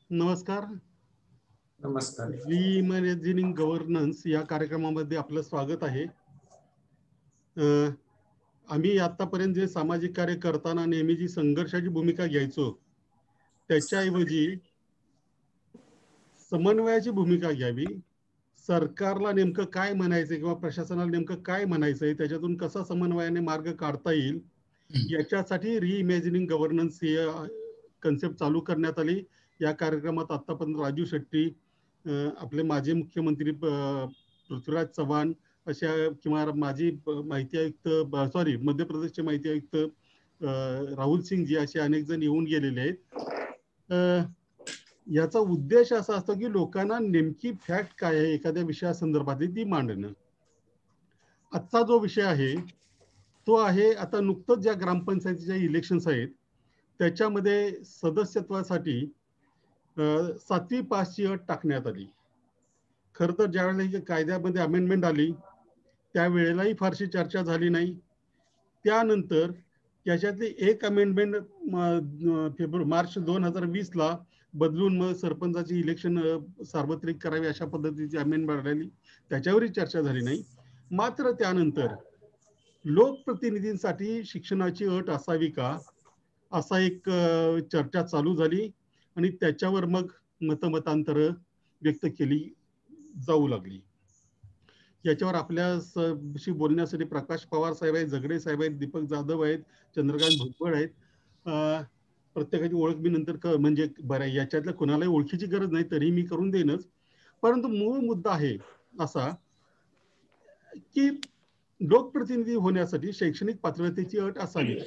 नमस्कार. नमस्कार. रिइमॅजिनिंग गव्हर्नन्स या कार्यक्रमामध्ये आपलं स्वागत आहे. आम्ही आतापर्यंत जे सामाजिक कार्य करताना नेहमी जी संघर्षाची भूमिका घ्यायचो, त्याच्याऐवजी समन्वयाची भूमिका घ्यावी. सरकारला नेमकं काय म्हणायचंय किंवा प्रशासनाला नेमकं काय म्हणायचंय, त्याच्यातून कसा समन्वयाने मार्ग काढता येईल, याच्यासाठी रिइमॅजिनिंग गव्हर्नन्स ही कन्सेप्ट चालू करण्यात आली. या कार्यक्रमात आतापर्यंत राजू शेट्टी, आपले माजी मुख्यमंत्री पृथ्वीराज चव्हाण अशा, किंवा माजी माहिती आयुक्त, मध्य प्रदेशचे माहिती आयुक्त राहुल सिंगजी, असे अनेक जण येऊन गेलेले आहेत. याचा उद्देश असा असतो की लोकांना नेमकी फॅक्ट काय आहे एखाद्या विषयासंदर्भातली ती मांडणं. आजचा जो विषय आहे तो आहे, आता नुकतंच ज्या ग्रामपंचायतीच्या इलेक्शन्स आहेत त्याच्यामध्ये सदस्यत्वासाठी 7वी पासची अट टाकण्यात आली. खरं तर ज्यावेळेला कायद्यामध्ये अमेंडमेंट आली त्यावेळेलाही फारशी चर्चा झाली नाही. त्यानंतर त्याच्यातली एक अमेंडमेंट मार्च 2020ला बदलून मग सरपंचाची इलेक्शन सार्वत्रिक करावी अशा पद्धतीची अमेंडमेंट आली, त्याच्यावरही चर्चा झाली नाही. मात्र त्यानंतर लोकप्रतिनिधींसाठी शिक्षणाची अट असावी का, असा एक चर्चा चालू झाली आणि त्याच्यावर मग मतमतांतर व्यक्त केली जाऊ लागली. याच्यावर आपल्याशी बोलण्यासाठी प्रकाश पवार साहेब आहेत, झगडे साहेब आहेत, दीपक जाधव आहेत, चंद्रकांत भुजबळ आहेत. प्रत्येकाची ओळख मी नंतर म्हणजे बऱ्या याच्यातल्या कुणालाही ओळखीची गरज नाही, तरी मी करून देईनच. परंतु मूळ मुद्दा आहे असा की लोकप्रतिनिधी होण्यासाठी शैक्षणिक पात्रतेची अट असावी.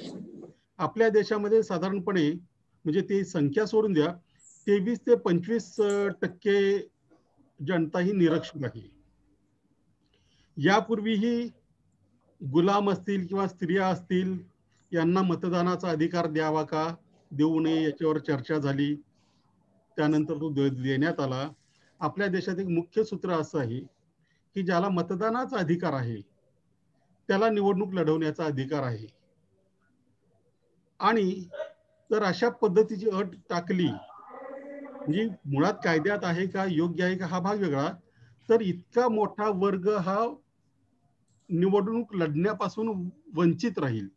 आपल्या देशामध्ये साधारणपणे, म्हणजे ती संख्या सोडून द्या, 23 ते 25% जनता ही निरक्षर आहे. यापूर्वीही गुलाम असतील किंवा स्त्रिया असतील यांना मतदानाचा अधिकार द्यावा का देऊ नये याच्यावर चर्चा झाली. त्यानंतर तो देण्यात आला. आपल्या देशात एक मुख्य सूत्र असं आहे की ज्याला मतदानाचा अधिकार आहे त्याला निवडणूक लढवण्याचा अधिकार आहे. आणि जर अशा पद्धतीची अट टाकली, म्हणजे मुळात कायद्यात आहे का, योग्य आहे का, हा भाग वेगळा, तर इतका मोठा वर्ग हा निवडणूक लढण्यापासून वंचित राहील.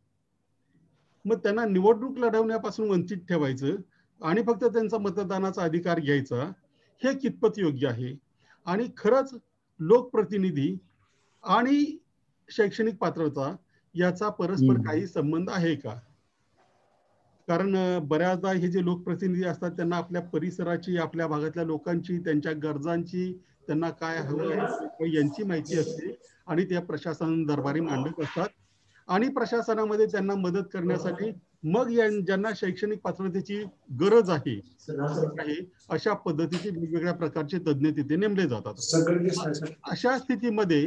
मग त्यांना निवडणूक लढवण्यापासून वंचित ठेवायचं आणि फक्त त्यांचा मतदानाचा अधिकार घ्यायचा, हे कितपत योग्य आहे? आणि खरंच लोकप्रतिनिधी आणि शैक्षणिक पात्रता याचा परस्पर काही संबंध आहे का? कारण बऱ्याचदा हे जे लोकप्रतिनिधी असतात त्यांना आपल्या परिसराची, आपल्या भागातल्या लोकांची, त्यांच्या गरजांची, त्यांना काय हवं आहे यांची माहिती असते आणि त्या प्रशासन दरबारी मांडत असतात. आणि प्रशासनामध्ये त्यांना मदत करण्यासाठी मग ज्यांना शैक्षणिक पात्रतेची गरज आहे अशा पद्धतीचे वेगवेगळ्या प्रकारचे तज्ञ तिथे नेमले जातात. अशा स्थितीमध्ये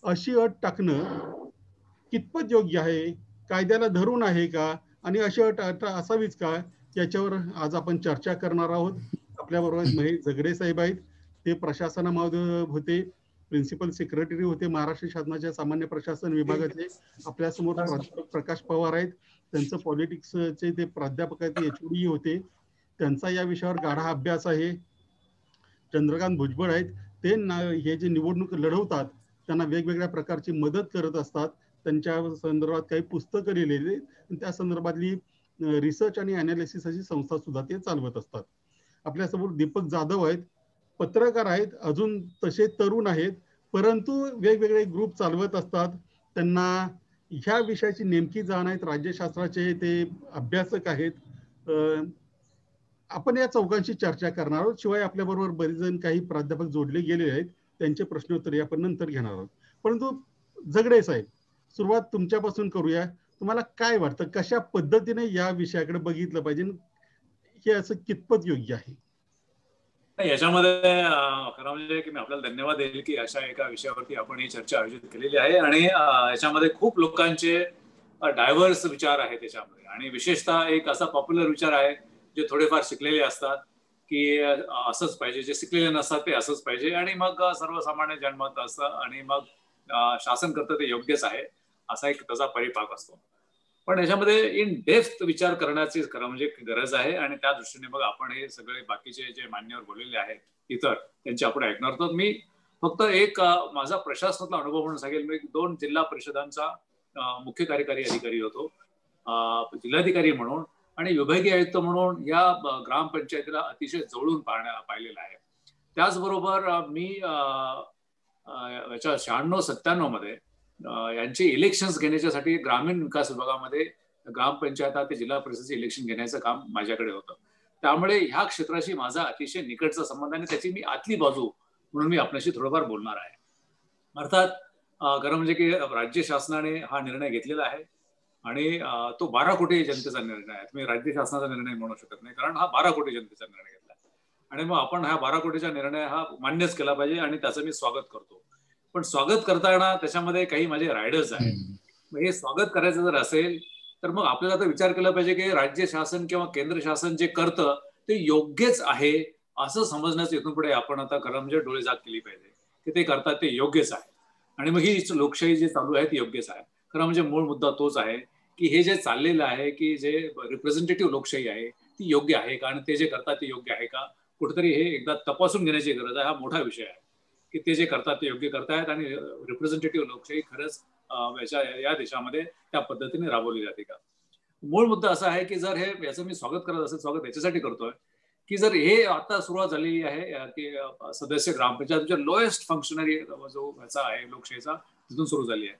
अशी अट टाकणं कितपत योग्य आहे, कायद्याला धरून आहे का, आणि अशी अट असावीच का, याच्यावर आज आपण चर्चा करणार आहोत. आपल्याबरोबर महेश झगडे साहेब आहेत, ते प्रशासनामध्ये होते, प्रिन्सिपल सेक्रेटरी होते महाराष्ट्र शासनाच्या सामान्य प्रशासन विभागाचे. आपल्यासमोर प्राध्यापक प्रकाश पवार आहेत, त्यांचं पॉलिटिक्सचे ते प्राध्यापक आहेत, HOD होते, त्यांचा या विषयावर गाढा अभ्यास आहे. चंद्रकांत भुजबळ आहेत, ते हे जे निवडणूक लढवतात त्यांना वेगवेगळ्या प्रकारची मदत करत असतात. त्यांच्या संदर्भात काही पुस्तकं लिहिलेली, त्या संदर्भातली रिसर्च आणि अनालिसिस अशी संस्था सुद्धा ते चालवत असतात. आपल्यासमोर दीपक जाधव आहेत, पत्रकार आहेत, अजून तसे तरुण आहेत, परंतु वेगवेगळे ग्रुप चालवत असतात. त्यांना ह्या विषयाची नेमकी जाण आहेत, राज्यशास्त्राचे ते अभ्यासक आहेत. आपण या चौघांची चर्चा करणार आहोत. शिवाय आपल्याबरोबर बरेच जण काही प्राध्यापक जोडले गेले आहेत, त्यांचे प्रश्नोत्तरे आपण नंतर घेणार आहोत. परंतु झगडे साहेब, सुरुवात तुमच्यापासून करूया. तुम्हाला काय वाटतं, कशा पद्धतीने या विषयाकडे बघितलं पाहिजे, हे असं कितपत योग्य आहे? याच्यामध्ये खरं म्हणजे की मी आपल्याला धन्यवाद देईल की अशा एका विषयावरती आपण ही चर्चा आयोजित केलेली आहे. आणि याच्यामध्ये खूप लोकांचे डायव्हर्स विचार आहेत त्याच्यामध्ये, आणि विशेषतः एक असा पॉप्युलर विचार आहे जे थोडेफार शिकलेले असतात की असंच पाहिजे, जे शिकलेले नसतात ते असंच पाहिजे, आणि मग सर्वसामान्य जनमत असतं आणि मग शासन करतं ते योग्यच आहे, असा एक त्याचा परिपाक असतो. पण याच्यामध्ये इन डेप्थ विचार करण्याची खरं म्हणजे गरज आहे. आणि त्या दृष्टीने मग आपण हे सगळे बाकीचे जे मान्यवर बोललेले आहेत इतर, त्यांचे आपण ऐकणार आहोत. मी फक्त एक माझा प्रशासनातला अनुभव म्हणून सांगेल. मी 2 जिल्हा परिषदांचा मुख्य कार्यकारी अधिकारी होतो, जिल्हाधिकारी म्हणून आणि विभागीय आयुक्त म्हणून या ग्रामपंचायतीला अतिशय जवळून पाहिलेलं आहे. त्याचबरोबर मी 96-97 मध्ये यांचे इलेक्शन्स घेण्याच्यासाठी ग्रामीण विकास विभागामध्ये ग्रामपंचायत ते जिल्हा परिषदेचे इलेक्शन घेण्याचं काम माझ्याकडे होतं. त्यामुळे ह्या क्षेत्राशी माझा अतिशय निकटचा संबंध आणि त्याची मी आतली बाजू म्हणून मी आपल्याशी थोडंफार बोलणार आहे. अर्थात खरं म्हणजे की राज्य शासनाने हा निर्णय घेतलेला आहे आणि तो 12 कोटी जनतेचा निर्णय आहे. तुम्ही राज्य शासनाचा निर्णय म्हणू शकत नाही, कारण हा 12 कोटी जनतेचा निर्णय घेतला आणि मग आपण हा 12 कोटीचा निर्णय हा मान्यच केला पाहिजे आणि त्याचं मी स्वागत करतो. पण स्वागत करताना त्याच्यामध्ये काही माझे रायडर्स आहेत. मग हे स्वागत करायचं जर असेल तर मग आपल्याला आता विचार केला पाहिजे की राज्य शासन किंवा केंद्र शासन जे करतं ते योग्यच आहे असं समजण्याचं इथून पुढे आपण आता खरं म्हणजे डोळेझाक केली पाहिजे की ते करतात ते योग्यच आहे. आणि मग ही लोकशाही जी चालू आहे ती योग्यच आहे. खरं म्हणजे मूळ मुद्दा तोच आहे की हे जे चाललेलं आहे की जे रिप्रेझेंटेटिव्ह लोकशाही आहे ती योग्य आहे का आणि ते जे करतात ते योग्य आहे का, कुठेतरी हे एकदा तपासून घेण्याची गरज आहे. हा मोठा विषय आहे की ते जे करतात ते योग्य करतायत आणि रिप्रेझेंटेटिव्ह लोकशाही खरंच या देशामध्ये त्या पद्धतीने राबवली जाते का. मूळ मुद्दा असा आहे की जर हे याचं मी स्वागत करत असेल, स्वागत याच्यासाठी करतोय की जर हे आता सुरुवात झालेली आहे की सदस्य ग्रामपंचायत लोएस्ट फंक्शनरी जो ह्याचा आहे लोकशाहीचा तिथून सुरू झाली आहे.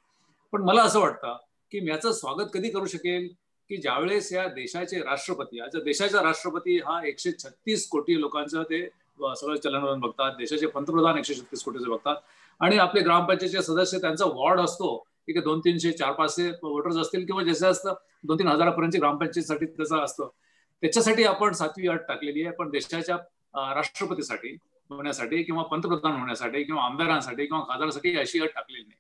पण मला असं वाटतं की मी याचं स्वागत कधी करू शकेल की ज्यावेळेस या देशाचे राष्ट्रपती, आज देशाचा राष्ट्रपती हा 136 कोटी लोकांचं ते सगळं चलनवलन बघतात, देशाचे पंतप्रधान 136 कोटीचे बघतात आणि आपले ग्रामपंचायतचे सदस्य त्यांचा वॉर्ड असतो की 200-300, 400-500 वोटर्स असतील किंवा जसं असतं 2-3 हजारापर्यंत ग्रामपंचायतीसाठी त्याचं असतं. त्याच्यासाठी आपण 7वी अट टाकलेली आहे. पण देशाच्या राष्ट्रपतीसाठी होण्यासाठी किंवा पंतप्रधान होण्यासाठी किंवा आमदारांसाठी किंवा खासदारांसाठी अशी अट टाकलेली नाही.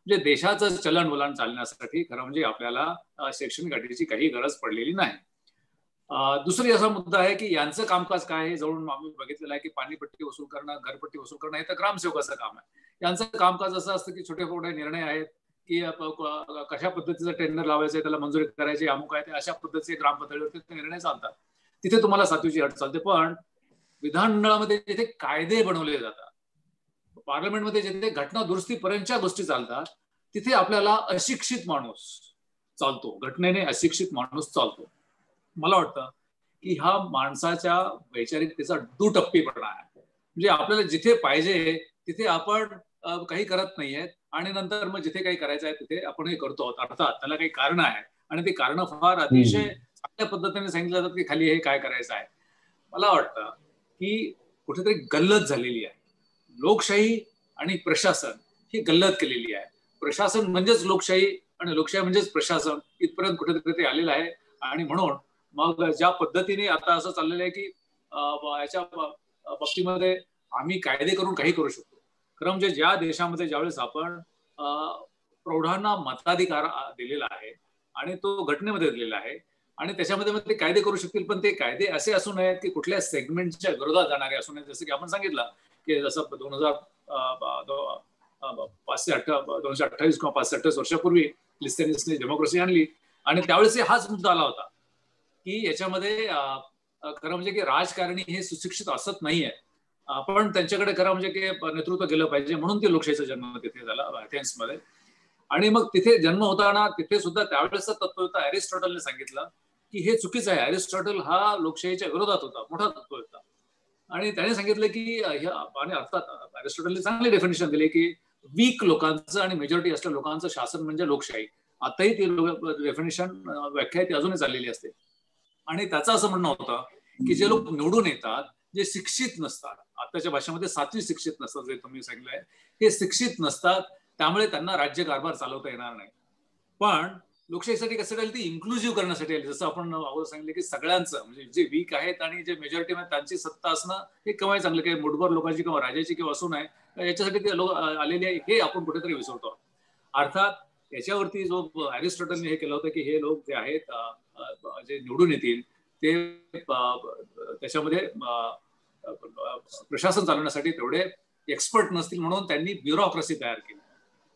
म्हणजे देशाचं चलनवलन चालण्यासाठी खरं म्हणजे आपल्याला शैक्षणिक अटीची काही गरज पडलेली नाही. दुसरी असा मुद्दा आहे की यांचं कामकाज काय आहे. जवळून आम्ही बघितलेलं आहे की पाणीपट्टी वसूल करणं, घरपट्टी वसूल करणं हे तर ग्रामसेवकाचं काम आहे. यांचं कामकाज असं असतं की छोटे मोठे निर्णय आहेत की कशा पद्धतीचं टेंडर लावायचं, त्याला मंजुरी करायची, अमुक आहे ते अशा पद्धतीचे ग्राम पातळीवरती ते निर्णय चालतात. तिथे तुम्हाला 7वीची अट चालते. पण विधानमंडळामध्ये जिथे कायदे बनवले जातात, पार्लमेंटमध्ये जिथे घटना दुरुस्तीपर्यंतच्या गोष्टी चालतात, तिथे आपल्याला अशिक्षित माणूस चालतो, घटनेने अशिक्षित माणूस चालतो. मला वाटतं की हा माणसाच्या वैचारिकतेचा दुटप्पीपणा आहे. म्हणजे आपल्याला जिथे पाहिजे तिथे आपण काही करत नाहीयेत आणि नंतर मग जिथे काही करायचं आहे तिथे आपण हे करतो आहोत. अर्थात त्याला काही कारण आहेत आणि ती कारण फार अतिशय चांगल्या पद्धतीने सांगितलं जातात की खाली हे काय करायचं आहे. मला वाटतं की कुठेतरी गल्लत झालेली आहे. लोकशाही आणि प्रशासन ही गल्लत केलेली आहे. प्रशासन म्हणजेच लोकशाही आणि लोकशाही म्हणजेच प्रशासन इथपर्यंत कुठेतरी ते आलेलं आहे. आणि म्हणून मग ज्या पद्धतीने आता असं चाललेलं आहे की याच्या बाबतीमध्ये आम्ही कायदे करून काही करू शकतो. खरं म्हणजे ज्या देशामध्ये ज्यावेळेस आपण प्रौढांना मताधिकार दिलेला आहे आणि तो घटनेमध्ये दिलेला आहे आणि त्याच्यामध्ये मग ते कायदे करू शकतील, पण ते कायदे असे असू नयेत की कुठल्या सेगमेंटच्या विरोधात जाणारे असू नयेत. जसं की आपण सांगितलं की जसं 228 किंवा 528 वर्षापूर्वी लिस्टेनिसने डेमोक्रेसी आणली आणि त्यावेळेस हाच मुद्दा आला होता की याच्यामध्ये खरं म्हणजे की राजकारणी हे सुशिक्षित असत नाहीये, पण त्यांच्याकडे खरं म्हणजे की नेतृत्व केलं पाहिजे, म्हणून ते लोकशाहीचा जन्म तिथे झाला अथेन्समध्ये. आणि मग तिथे जन्म होताना तिथे सुद्धा त्यावेळेसचा तत्व होता, अरिस्टॉटलने सांगितलं की हे चुकीचं आहे. अरिस्टॉटल हा लोकशाहीच्या विरोधात होता, मोठा तत्व होता आणि त्याने सांगितलं की आणि अर्थात अरिस्टॉटलने चांगली डेफिनेशन दिली की वीक लोकांचं आणि मेजॉरिटी असलेल्या लोकांचं शासन म्हणजे लोकशाही. आताही ती डेफिनेशन व्याख्या ती अजूनही चाललेली असते. आणि त्याचं असं म्हणणं होतं की जे लोक निवडून येतात, जे शिक्षित नसतात, आताच्या भाषेमध्ये 7वी शिक्षित नसतात, जे तुम्ही सांगितलंय हे शिक्षित नसतात, त्यामुळे त्यांना राज्य कारभार चालवता येणार नाही. पण लोकशाहीसाठी कसं राहील, ती इन्क्लुझिव्ह करण्यासाठी आली. जसं आपण अगोदर सांगितलं की सगळ्यांचं म्हणजे जे वीक आहेत आणि जे मेजॉरिटी आहेत त्यांची सत्ता असणं हे केव्हाही चांगलं, काही मुठभर लोकांची किंवा राजाची किंवा असू नये, याच्यासाठी ते लोक आलेले आहे हे आपण कुठेतरी विसरतो. अर्थात याच्यावरती जो अरिस्टॉटलने हे केलं होतं की हे लोक जे आहेत जे निवडून येतील ते त्याच्यामध्ये प्रशासन चालवण्यासाठी तेवढे एक्सपर्ट नसतील, म्हणून त्यांनी ब्युरोक्रेसी तयार केली.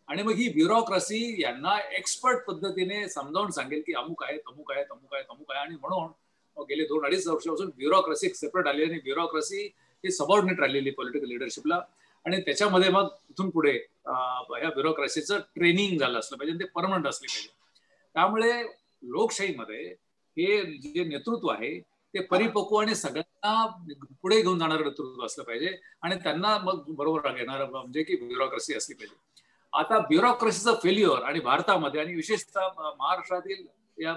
आणि मग ही ब्युरोक्रेसी यांना एक्सपर्ट पद्धतीने समजावून सांगेल की अमुक आहे, तमुक आहे, तमुक आहे, तमुक आहे. आणि म्हणून गेले 2-2.5 वर्षापासून ब्युरोक्रेसी सेपरेट आली आणि ब्युरोक्रेसी ही सबऑर्डिनेट राहिलेली पॉलिटिकल लिडरशिपला. आणि त्याच्यामध्ये मग इथून पुढे ह्या ब्युरोक्रेसीचं ट्रेनिंग झालं असलं पाहिजे, ते परमनंट असले पाहिजे. त्यामुळे लोकशाहीमध्ये हे जे नेतृत्व आहे ते परिपक्व आणि सगळ्यांना पुढे घेऊन जाणारं नेतृत्व असलं पाहिजे आणि त्यांना मग बरोबर घेणारं म्हणजे की ब्युरोक्रेसी असली पाहिजे. आता ब्युरोक्रेसीचं फेल्युअर आणि भारतामध्ये आणि विशेषतः महाराष्ट्रातील या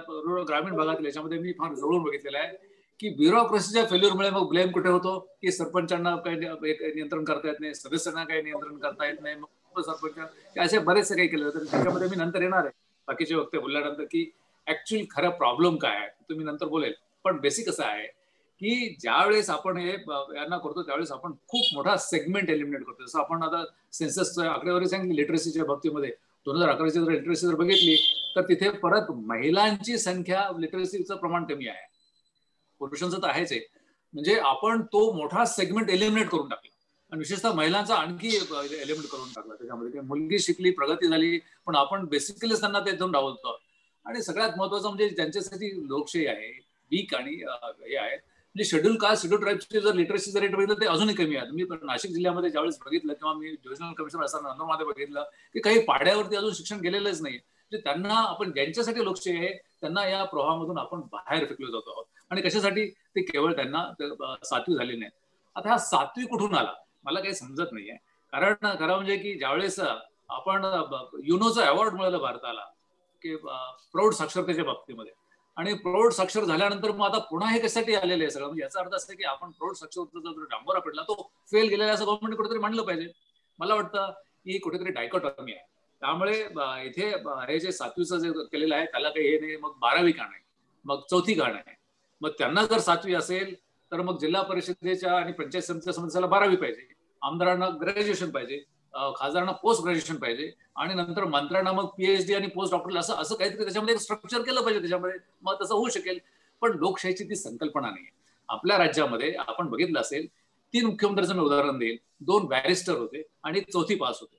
ग्रामीण भागातील याच्यामध्ये मी फार जवळून बघितलेलं आहे की ब्युरोक्रेसीच्या फेल्युअरमुळे मग ब्लेम कुठे होतो की सरपंचांना काही नियंत्रण करता येत नाही, सदस्यांना काही नियंत्रण करता येत नाही, मग सरपंच असे बरेचसे काही केले जातात. त्याच्यामध्ये मी नंतर येणार आहे बाकीचे वक्ते बोलल्यानंतर की ऍक्च्युअली खरं प्रॉब्लेम काय आहे तुम्ही नंतर बोलेल. पण बेसिक असं आहे की ज्यावेळेस आपण हे यांना करतो त्यावेळेस आपण खूप मोठा सेगमेंट एलिमिनेट करतो. जसं आपण आता सेन्ससच्या आकडेवारी सांगितली लिटरसीच्या बाबतीमध्ये 2011ची जर लिटरसी जर बघितली तर तिथे परत महिलांची संख्या लिटरसीचं प्रमाण कमी आहे, पुरुषांचं तर आहेच आहे. म्हणजे आपण तो मोठा सेगमेंट एलिमिनेट करून टाकला आणि विशेषतः महिलांचा आणखी एलिमिनेट करून टाकला. त्याच्यामध्ये मुलगी शिकली, प्रगती झाली, पण आपण बेसिकलीच त्यांना ते एकदम डावलतो. आणि सगळ्यात महत्वाचं म्हणजे ज्यांच्यासाठी लोकशाही आहे वीक आणि हे आहेत म्हणजे शेड्यूल कास्ट, शेड्यूल ट्राईबचे जर लिटरसीचं रेट बघितलं ते अजूनही कमी आहे. मी नाशिक जिल्ह्यामध्ये ज्यावेळेस बघितलं किंवा मी डिव्हिजनल कमिशनर असताना नंदुरमध्ये बघितलं की काही पाड्यावरती अजून शिक्षण गेलेलंच नाही. म्हणजे त्यांना आपण ज्यांच्यासाठी लोकशाही आहे त्यांना या प्रवाहामधून आपण बाहेर फेकलो जातो आहोत. आणि कशासाठी? ते केवळ त्यांना 7वी झाली नाही. आता हा 7वी कुठून आला मला काही समजत नाहीये. कारण खरं म्हणजे की ज्यावेळेस आपण युनोचा अवॉर्ड मिळाला भारताला की प्रौढ साक्षरतेच्या बाबतीमध्ये आणि प्रौढ साक्षर झाल्यानंतर मग आता पुन्हा हे कशासाठी आलेलं आहे सगळं. म्हणजे याचा अर्थ असं की आपण प्रौढ साक्षरतेचा जो डांबोरा पडला तो फेल गेलेला असं गव्हर्नमेंट कुठेतरी मांडलं पाहिजे. मला वाटतं की कुठेतरी डायकोटॉमी आहे. त्यामुळे इथे हे जे 7वीचं जे केलेलं आहे त्याला काही हे नाही. मग 12वी का नाही, मग 4थी का नाही. मग त्यांना जर 7वी असेल तर मग जिल्हा परिषदेच्या आणि पंचायत समितीच्या सदस्याला 12वी पाहिजे, आमदारांना ग्रॅज्युएशन पाहिजे, खासदारांना पोस्ट ग्रॅज्युएशन पाहिजे आणि नंतर मंत्र्यांना मग पीएचडी आणि पोस्ट डॉक्टर असं असं काहीतरी त्याच्यामध्ये एक स्ट्रक्चर केलं पाहिजे. त्याच्यामध्ये मग तसं होऊ शकेल. पण लोकशाहीची ती संकल्पना नाही. आपल्या राज्यामध्ये आपण बघितलं असेल 3 मुख्यमंत्र्यांचं मी उदाहरण देईल. 2 बॅरिस्टर होते आणि 4थी पास होते.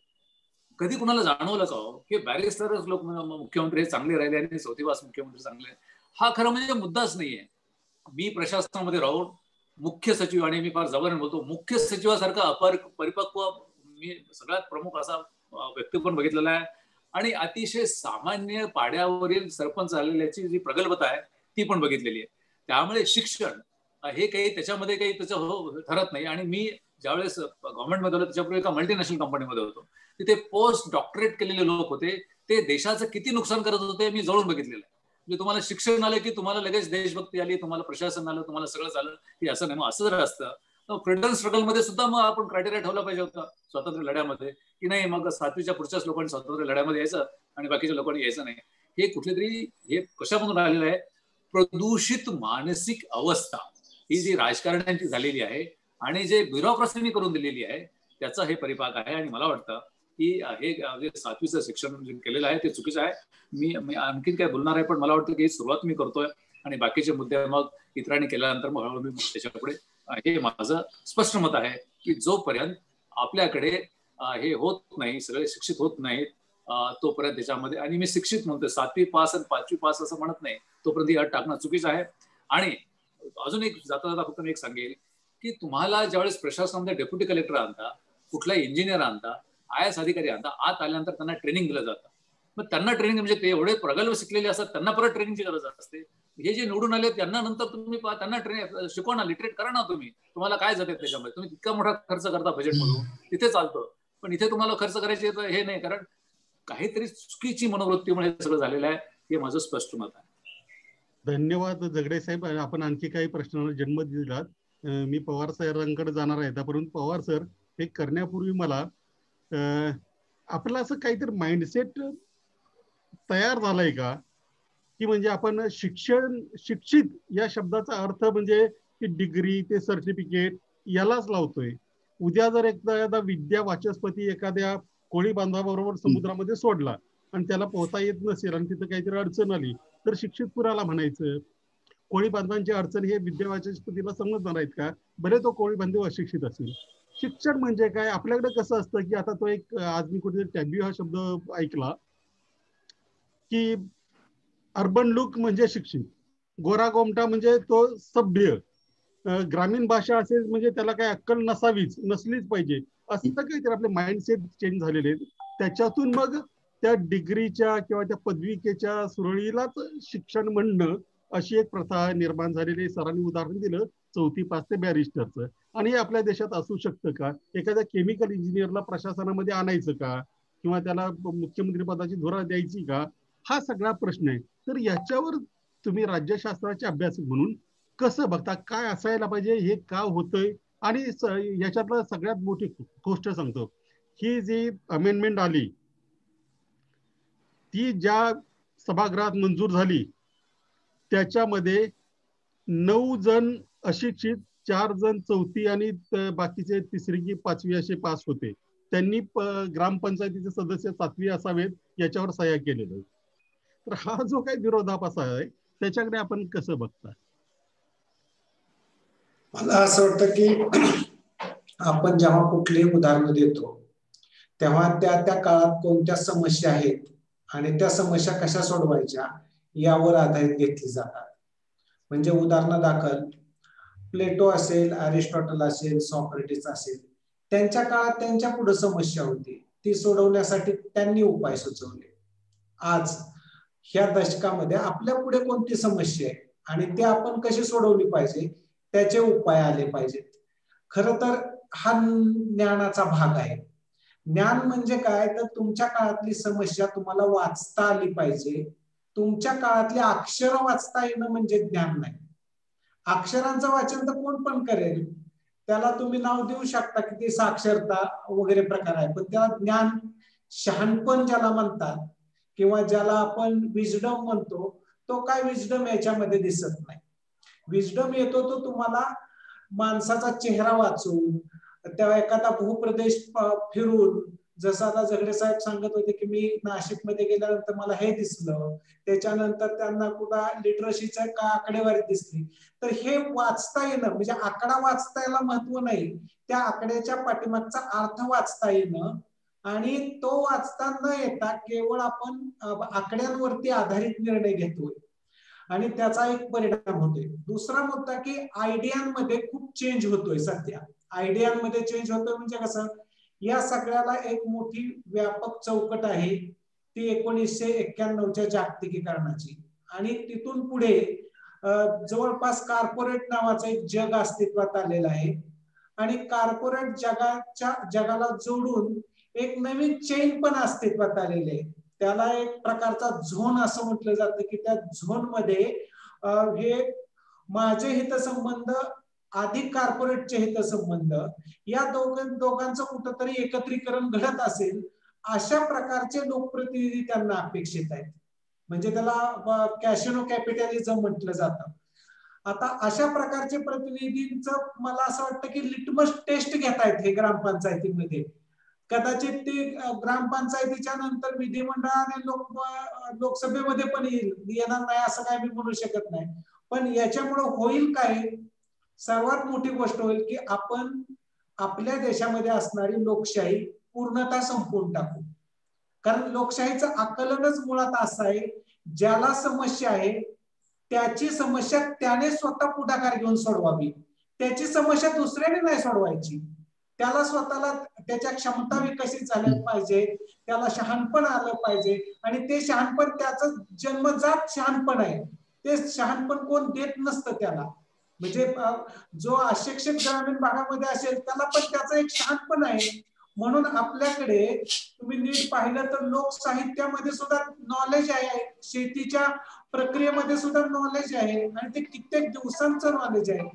कधी कुणाला जाणवलं का हो की बॅरिस्टरच लोक मुख्यमंत्री हे चांगले राहिले आणि 4थी पास मुख्यमंत्री चांगले? हा खरं म्हणजे मुद्दाच नाहीये. मी प्रशासनामध्ये राहून मुख्य सचिव आणि मी फार जवळ बोलतो मुख्य सचिवासारखा परिपक्व मी सगळ्यात प्रमुख असा व्यक्ती पण बघितलेला आहे आणि अतिशय सामान्य पाड्यावरील सरपंच झालेल्याची जी प्रगल्भता आहे ती पण बघितलेली आहे. त्यामुळे शिक्षण हे काही त्याच्यामध्ये काही त्याचं ठरत नाही. आणि मी ज्यावेळेस गव्हर्नमेंटमध्ये होतो त्याच्यापूर्वी एका मल्टीनॅशनल कंपनीमध्ये होतो. तिथे पोस्ट डॉक्टरेट केलेले लोक होते. ते देशाचं किती नुकसान करत होते मी जवळून बघितलेलं आहे. म्हणजे तुम्हाला शिक्षण आलं की तुम्हाला लगेच देशभक्ती आली, तुम्हाला प्रशासन आलं, तुम्हाला सगळं झालं की असं नाही. मग असं जर असतं फ्रीडम स्ट्रगल मध्ये सुद्धा मग आपण क्रायटेरिया ठेवला पाहिजे होता स्वातंत्र्य लढ्यामध्ये की नाही मग 7वीच्या पुढच्याच लोकांनी स्वातंत्र्य लढ्यामध्ये यायचं आणि बाकीच्या लोकांनी यायचं नाही. हे कुठले तरी हे कशामधून आलेलं आहे? प्रदूषित मानसिक अवस्था ही जी राजकारण्यांची झालेली आहे आणि जे ब्युरोक्रेसीने करून दिलेली आहे त्याचा हे परिपाक आहे. आणि मला वाटतं की हे जे 7वीचं शिक्षण जे केलेलं आहे ते चुकीचं आहे. मी आणखीन काय बोलणार आहे पण मला वाटतं की सुरुवात मी करतोय आणि बाकीचे मुद्दे मग इतरांनी केल्यानंतर मग हळूहळू मी त्याच्यापुढे हे माझं स्पष्ट मत आहे की जोपर्यंत आपल्याकडे हे होत नाही, सगळे शिक्षित होत नाहीत तोपर्यंत त्याच्यामध्ये, आणि मी शिक्षित म्हणतो 7वी पास आणि 5वी पास असं म्हणत नाही, तोपर्यंत ही अट टाकणं चुकीचं आहे. आणि अजून एक जाता जाता फक्त मी एक सांगेल की तुम्हाला ज्यावेळेस प्रशासनामध्ये डेप्युटी कलेक्टर आणता, कुठलाही इंजिनियर आणता, IAS अधिकारी आणता, आत आल्यानंतर त्यांना ट्रेनिंग दिलं जातं. मग त्यांना ट्रेनिंग म्हणजे ते एवढे प्रगल्भ शिकलेले असतात त्यांना परत ट्रेनिंगची गरज असते. हे जे निवडून आले त्यांना नंतर तुम्ही त्यांना ट्रेनिंग शिकवा ना, लिटरेट करा ना तुम्ही. तुम्हाला काय जाते त्याच्यामध्ये? तुम्ही इतका मोठा खर्च करता बजेटमधून, तिथे चालतं. पण इथे तुम्हाला खर्च करायचे हे नाही, कारण काहीतरी चुकीची मनोवृत्तीमुळे सगळं झालेलं आहे. हे माझं स्पष्ट मत आहे. धन्यवाद जगडे साहेब. आपण आणखी काही प्रश्नांना जन्म दिलात. मी पवार सरांकडे जाणार आहे. परंतु पवार सर हे करण्यापूर्वी मला आपलं असं काहीतरी माइंडसेट तयार झालाय का की म्हणजे आपण शिक्षित या शब्दाचा अर्थ म्हणजे की डिग्री ते सर्टिफिकेट यालाच लावतोय. उद्या जर एखादा विद्या वाचस्पती एखाद्या कोळी बांधवाबरोबर समुद्रामध्ये सोडला आणि त्याला पोहता येत नसेल आणि तिथं काहीतरी अडचण आली तर शिक्षित कुणाला म्हणायचं? कोळी बांधवांची अडचण हे विद्या वाचस्पतीला समजणार आहेत का? बरे तो कोळी बांधव अशिक्षित असेल. शिक्षण म्हणजे काय? आपल्याकडे कसं असतं की आता तो एक आज मी कुठेतरी टॅब्यू हा शब्द ऐकला की अर्बन लुक म्हणजे शिक्षित, गोरा गोमटा म्हणजे तो सभ्य, ग्रामीण भाषा असेल म्हणजे त्याला काही अक्कल नसलीच पाहिजे, असं काहीतरी आपले माइंडसेट चेंज झालेले आहेत. त्याच्यातून मग त्या डिग्रीच्या किंवा त्या पदविकेच्या सुरळीलाच शिक्षण म्हणणं अशी एक प्रथा निर्माण झालेली. सरांनी उदाहरण दिलं 4थी पास ते बॅरिस्टरचं, आणि हे आपल्या देशात असू शकतं का? एखाद्या केमिकल इंजिनियरला प्रशासनामध्ये आणायचं का, किंवा त्याला मुख्यमंत्री पदाची धुरा द्यायची का, हा सगळा प्रश्न आहे. तर याच्यावर तुम्ही राज्यशास्त्राचे अभ्यासक म्हणून कसं बघता? काय असायला पाहिजे? हे का होतंय? आणि याच्यातलं सगळ्यात मोठी गोष्ट सांगतो, ही जी अमेंडमेंट आली ती ज्या सभागृहात मंजूर झाली त्याच्यामध्ये 9 जण अशिक्षित, 4 जण 4थी आणि बाकीचे 3री की 5वी असे पास होते. त्यांनी ग्रामपंचायतीचे सदस्य 7वी असावेत याच्यावर सह्या केलेल्या. तर हा जो काही विरोधाभास आहे त्याच्याकडे आपण कसं बघता? मला असं वाटतं की आपण जेव्हा कुठलीही उदाहरणं देतो तेव्हा त्या त्या काळात कोणत्या समस्या आहेत आणि त्या समस्या कशा सोडवायच्या यावर आधारित घेतली जातात. म्हणजे उदाहरणादाखल प्लेटो असेल, अरिस्टॉटल असेल, सॉक्रेटिस असेल, त्यांच्या काळात त्यांच्या पुढे समस्या होती, ती सोडवण्यासाठी त्यांनी उपाय सुचवले. आज ह्या दशकामध्ये आपल्या पुढे कोणती समस्या आहे आणि ते आपण कशी सोडवली पाहिजे त्याचे उपाय आले पाहिजेत. खरं तर हा ज्ञानाचा भाग आहे. ज्ञान म्हणजे काय? तर तुमच्या काळातली समस्या तुम्हाला वाचता आली पाहिजे. तुमच्या काळातली अक्षर वाचता येणं म्हणजे ज्ञान नाही. अक्षरांचं वाचन तर कोण पण करेल, त्याला तुम्ही नाव देऊ शकता की ते साक्षरता वगैरे प्रकार आहे, पण त्याला ज्ञान, शहाणपण ज्याला म्हणतात किंवा ज्याला आपण विजडम म्हणतो, तो काय विजडम याच्यामध्ये दिसत नाही. विजडम येतो तो तुम्हाला माणसाचा चेहरा वाचून, त्या एखादा भूप्रदेश फिरून, जसं आता झगडे साहेब सांगत होते की मी नाशिकमध्ये गेल्यानंतर मला हे दिसलं, त्याच्यानंतर त्यांना कुठं लिटरसीचं का आकडेवारी दिसली. तर हे वाचता येणं म्हणजे आकडा वाचता यायला महत्व नाही, त्या आकड्याच्या पाठीमागचा अर्थ वाचता येणं, आणि तो वाचता न येता केवळ आपण आकड्यांवरती आधारित निर्णय घेतोय आणि त्याचा एक परिणाम होतोय. दुसरा मुद्दा की आयडियांमध्ये खूप चेंज होतोय. सध्या आयडियांमध्ये चेंज होतोय म्हणजे कसं? या सगळ्याला एक मोठी व्यापक चौकट आहे ती 1991च्या जागतिकीकरणाची, आणि तिथून पुढे जवळपास कॉर्पोरेट नावाचं एक जग अस्तित्वात आलेलं आहे, आणि कॉर्पोरेट जगाला जोडून एक नवीन चेन पण अस्तित्वात आलेली आहे. त्याला एक प्रकारचा झोन असं म्हटलं जातं की त्या झोन मध्ये हे माझे हितसंबंध अधिक कॉर्पोरेटचे हितसंबंध या दोघांचं कुठंतरी एकत्रीकरण घडत असेल, अशा प्रकारचे लोकप्रतिनिधी त्यांना अपेक्षित आहेत. म्हणजे त्याला कॅशिनो कॅपिटलिझम म्हटलं जातं. आता अशा प्रकारचे प्रतिनिधींचं मला असं वाटतं की लिटमस टेस्ट घेतायत हे ग्रामपंचायतीमध्ये. कदाचित ते ग्रामपंचायतीच्या नंतर विधिमंडळाने लोकसभेमध्ये पण येणार नाही असं काय मी म्हणू शकत नाही. पण याच्यामुळे होईल काय? सर्वात मोठी गोष्ट होईल की आपण आपल्या देशामध्ये असणारी लोकशाही पूर्णतः संपवून टाकू. कारण लोकशाहीचं आकलनच मुळात असं आहे, ज्याला समस्या आहे त्याची समस्या त्याने स्वतः पुढाकार घेऊन सोडवावी. त्याची समस्या दुसऱ्याने नाही सोडवायची. त्याला स्वतःला त्याच्या क्षमता विकसित झाल्या पाहिजे, त्याला शहाणपण आलं पाहिजे, आणि ते शहाणपण त्याचं जन्मजात शहाणपण आहे. ते शहाणपण कोण देत नसतं त्याला. म्हणजे जो अशिक्षित ग्रामीण भागामध्ये असेल त्याला पण त्याचं एक शहाणपण आहे. म्हणून आपल्याकडे तुम्ही नीट पाहिलं तर लोकसाहित्यामध्ये सुद्धा नॉलेज आहे, शेतीच्या प्रक्रियेमध्ये सुद्धा नॉलेज आहे, आणि ते कित्येक दिवसांचं नॉलेज आहे.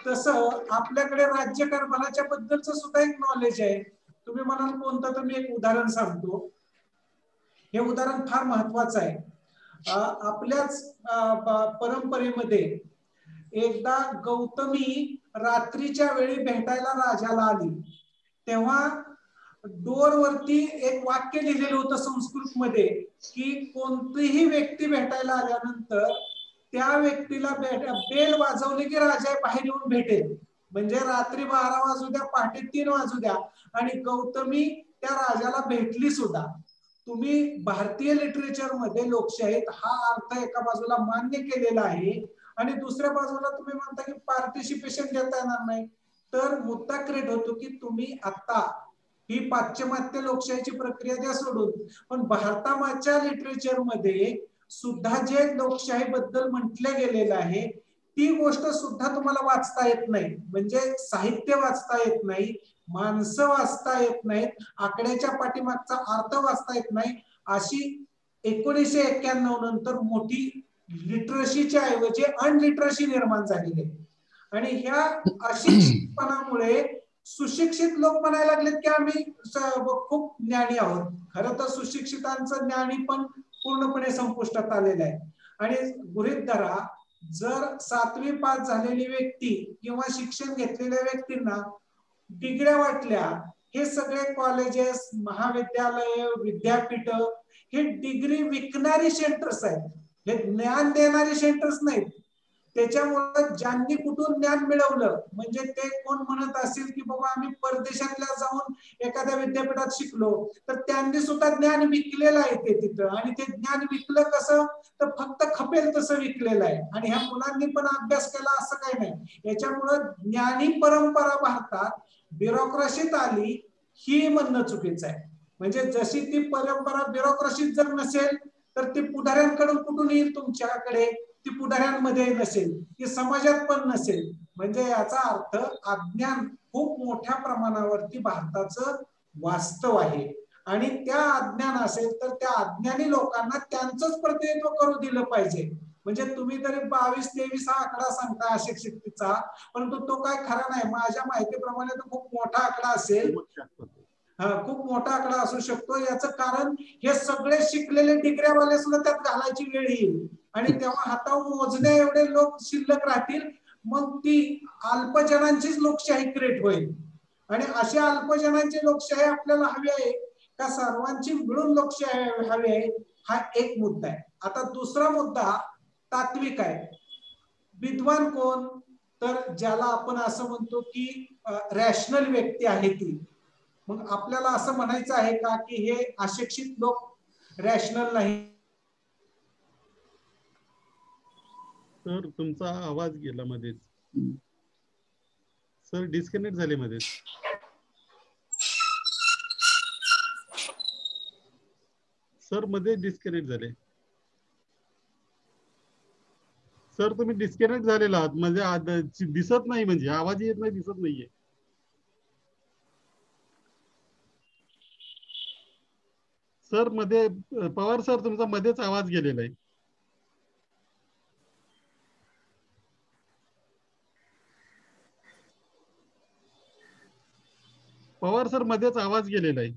तसं आपल्याकडे राज्यकारभाराच्या बद्दलचं सुद्धा एक नॉलेज आहे. तुम्ही म्हणाल कोणतं, तर मी एक उदाहरण सांगतो. हे उदाहरण फार महत्वाचं आहे. आपल्याच परंपरेमध्ये एकदा गौतमी रात्रीच्या वेळी भेटायला राजाला आली, तेव्हा डोरवरती एक वाक्य लिहिलेलं होतं संस्कृत मध्ये की कोणतीही व्यक्ती भेटायला आल्यानंतर त्या व्यक्तीला बेल वाजवली की राजा बाहेर येऊन भेटेल. म्हणजे रात्री 12 वाजू द्या, पहाटे 3 वाजू द्या, आणि गौतमी त्या राजाला भेटली सुद्धा. तुम्ही भारतीय लिटरेचर मध्ये लोकशाहीत हा अर्थ एका बाजूला मान्य केलेला आहे आणि दुसऱ्या बाजूला तुम्ही म्हणता की पार्टिसिपेशन देता येणार नाही. तर मुद्दा क्रिएट होतो की तुम्ही आता ही पाश्चिमात्य लोकशाहीची प्रक्रिया द्या सोडून, पण भारताच्या लिटरेचर मध्ये सुद्धा जे लोकशाही बद्दल म्हटलं गेलेलं आहे ती गोष्ट सुद्धा तुम्हाला वाचता येत नाही. म्हणजे साहित्य वाचता येत नाही, माणसं वाचता येत नाहीत, आकड्याच्या पाठीमागचा अर्थ वाचता येत नाही. अशी 1991 नंतर मोठी लिटरसीच्या ऐवजी अनलिटरसी निर्माण झालेली आहे. आणि ह्या अशिक्षितपणामुळे सुशिक्षित लोक म्हणायला लागलेत की आम्ही खूप ज्ञानी आहोत. खरं तर सुशिक्षितांचं ज्ञानी पण पूर्णपणे संपुष्टात आलेलं आहे. आणि गृहीत धरा, जर 7वी पास झालेली व्यक्ती किंवा शिक्षण घेतलेल्या व्यक्तींना डिग्र्या वाटल्या, हे सगळे कॉलेजेस, महाविद्यालय, विद्यापीठ हे डिग्री विकणारी सेंटर्स आहेत, हे ज्ञान देणारी सेंटर्स नाहीत. त्याच्यामुळे ज्यांनी कुठून ज्ञान मिळवलं, म्हणजे ते कोण म्हणत असेल की बाबा आम्ही परदेशातल्या जाऊन एखाद्या विद्यापीठात शिकलो, तर त्यांनी सुद्धा ज्ञान विकलेलं आहे ते तिथं. आणि ते ज्ञान विकलं कसं, तर फक्त खपेल तसं विकलेलं आहे. आणि ह्या मुलांनी पण अभ्यास केला असं काही नाही. याच्यामुळं ज्ञानी परंपरा भारतात ब्युरोक्रसीत आली ही म्हणणं चुकीचं आहे. म्हणजे जशी ती परंपरा ब्युरोक्रसीत जर नसेल तर ती पुढाऱ्यांकडून कुठून येईल तुमच्याकडे, ती पुढाऱ्यांमध्ये नसेल, ती समाजात पण नसेल. म्हणजे याचा अर्थ अज्ञान खूप मोठ्या प्रमाणावरती भारताचं वास्तव आहे. आणि त्या अज्ञान असेल तर त्या अज्ञानी लोकांना त्यांचंच प्रतिनिधित्व करू दिलं पाहिजे. म्हणजे तुम्ही तरी 22-23 हा आकडा सांगता अशिक्षिततेचा, परंतु तो काय खरा नाही. माझ्या माहितीप्रमाणे तो खूप मोठा आकडा असेल, खूप मोठा आकडा असू शकतो. याचं कारण हे सगळे शिकलेले डिग्र्यावाले सुद्धा त्यात घालायची वेळ येईल आणि तेव्हा हातावर मोजण्या एवढे लोक शिल्लक राहतील. मग ती अल्पजनांचीच लोकशाही क्रिएट होईल. आणि अशा अल्पजनांची लोकशाही आपल्याला हवी आहे का सर्वांची मिळून लोकशाही हवी आहे, हा एक मुद्दा आहे. आता दुसरा मुद्दा तात्विक आहे. विद्वान कोण, तर ज्याला आपण असं म्हणतो की रॅशनल व्यक्ती आहे ती. मग आपल्याला असं म्हणायचं आहे का की हे अशिक्षित लोक रॅशनल नाही? सर तुमचा आवाज गेला मध्येच, सर डिस्कनेक्ट झाले मध्येच. सर मध्ये डिस्कनेक्ट झाले. सर तुम्ही डिस्कनेक्ट झालेला आहात, म्हणजे दिसत नाही, म्हणजे आवाज येत नाही, दिसत नाहीये. सर मध्ये पवार सर तुमचा मध्येच आवाज गेलेला आहे. पवार सर मध्येच आवाज गेलेला आहे.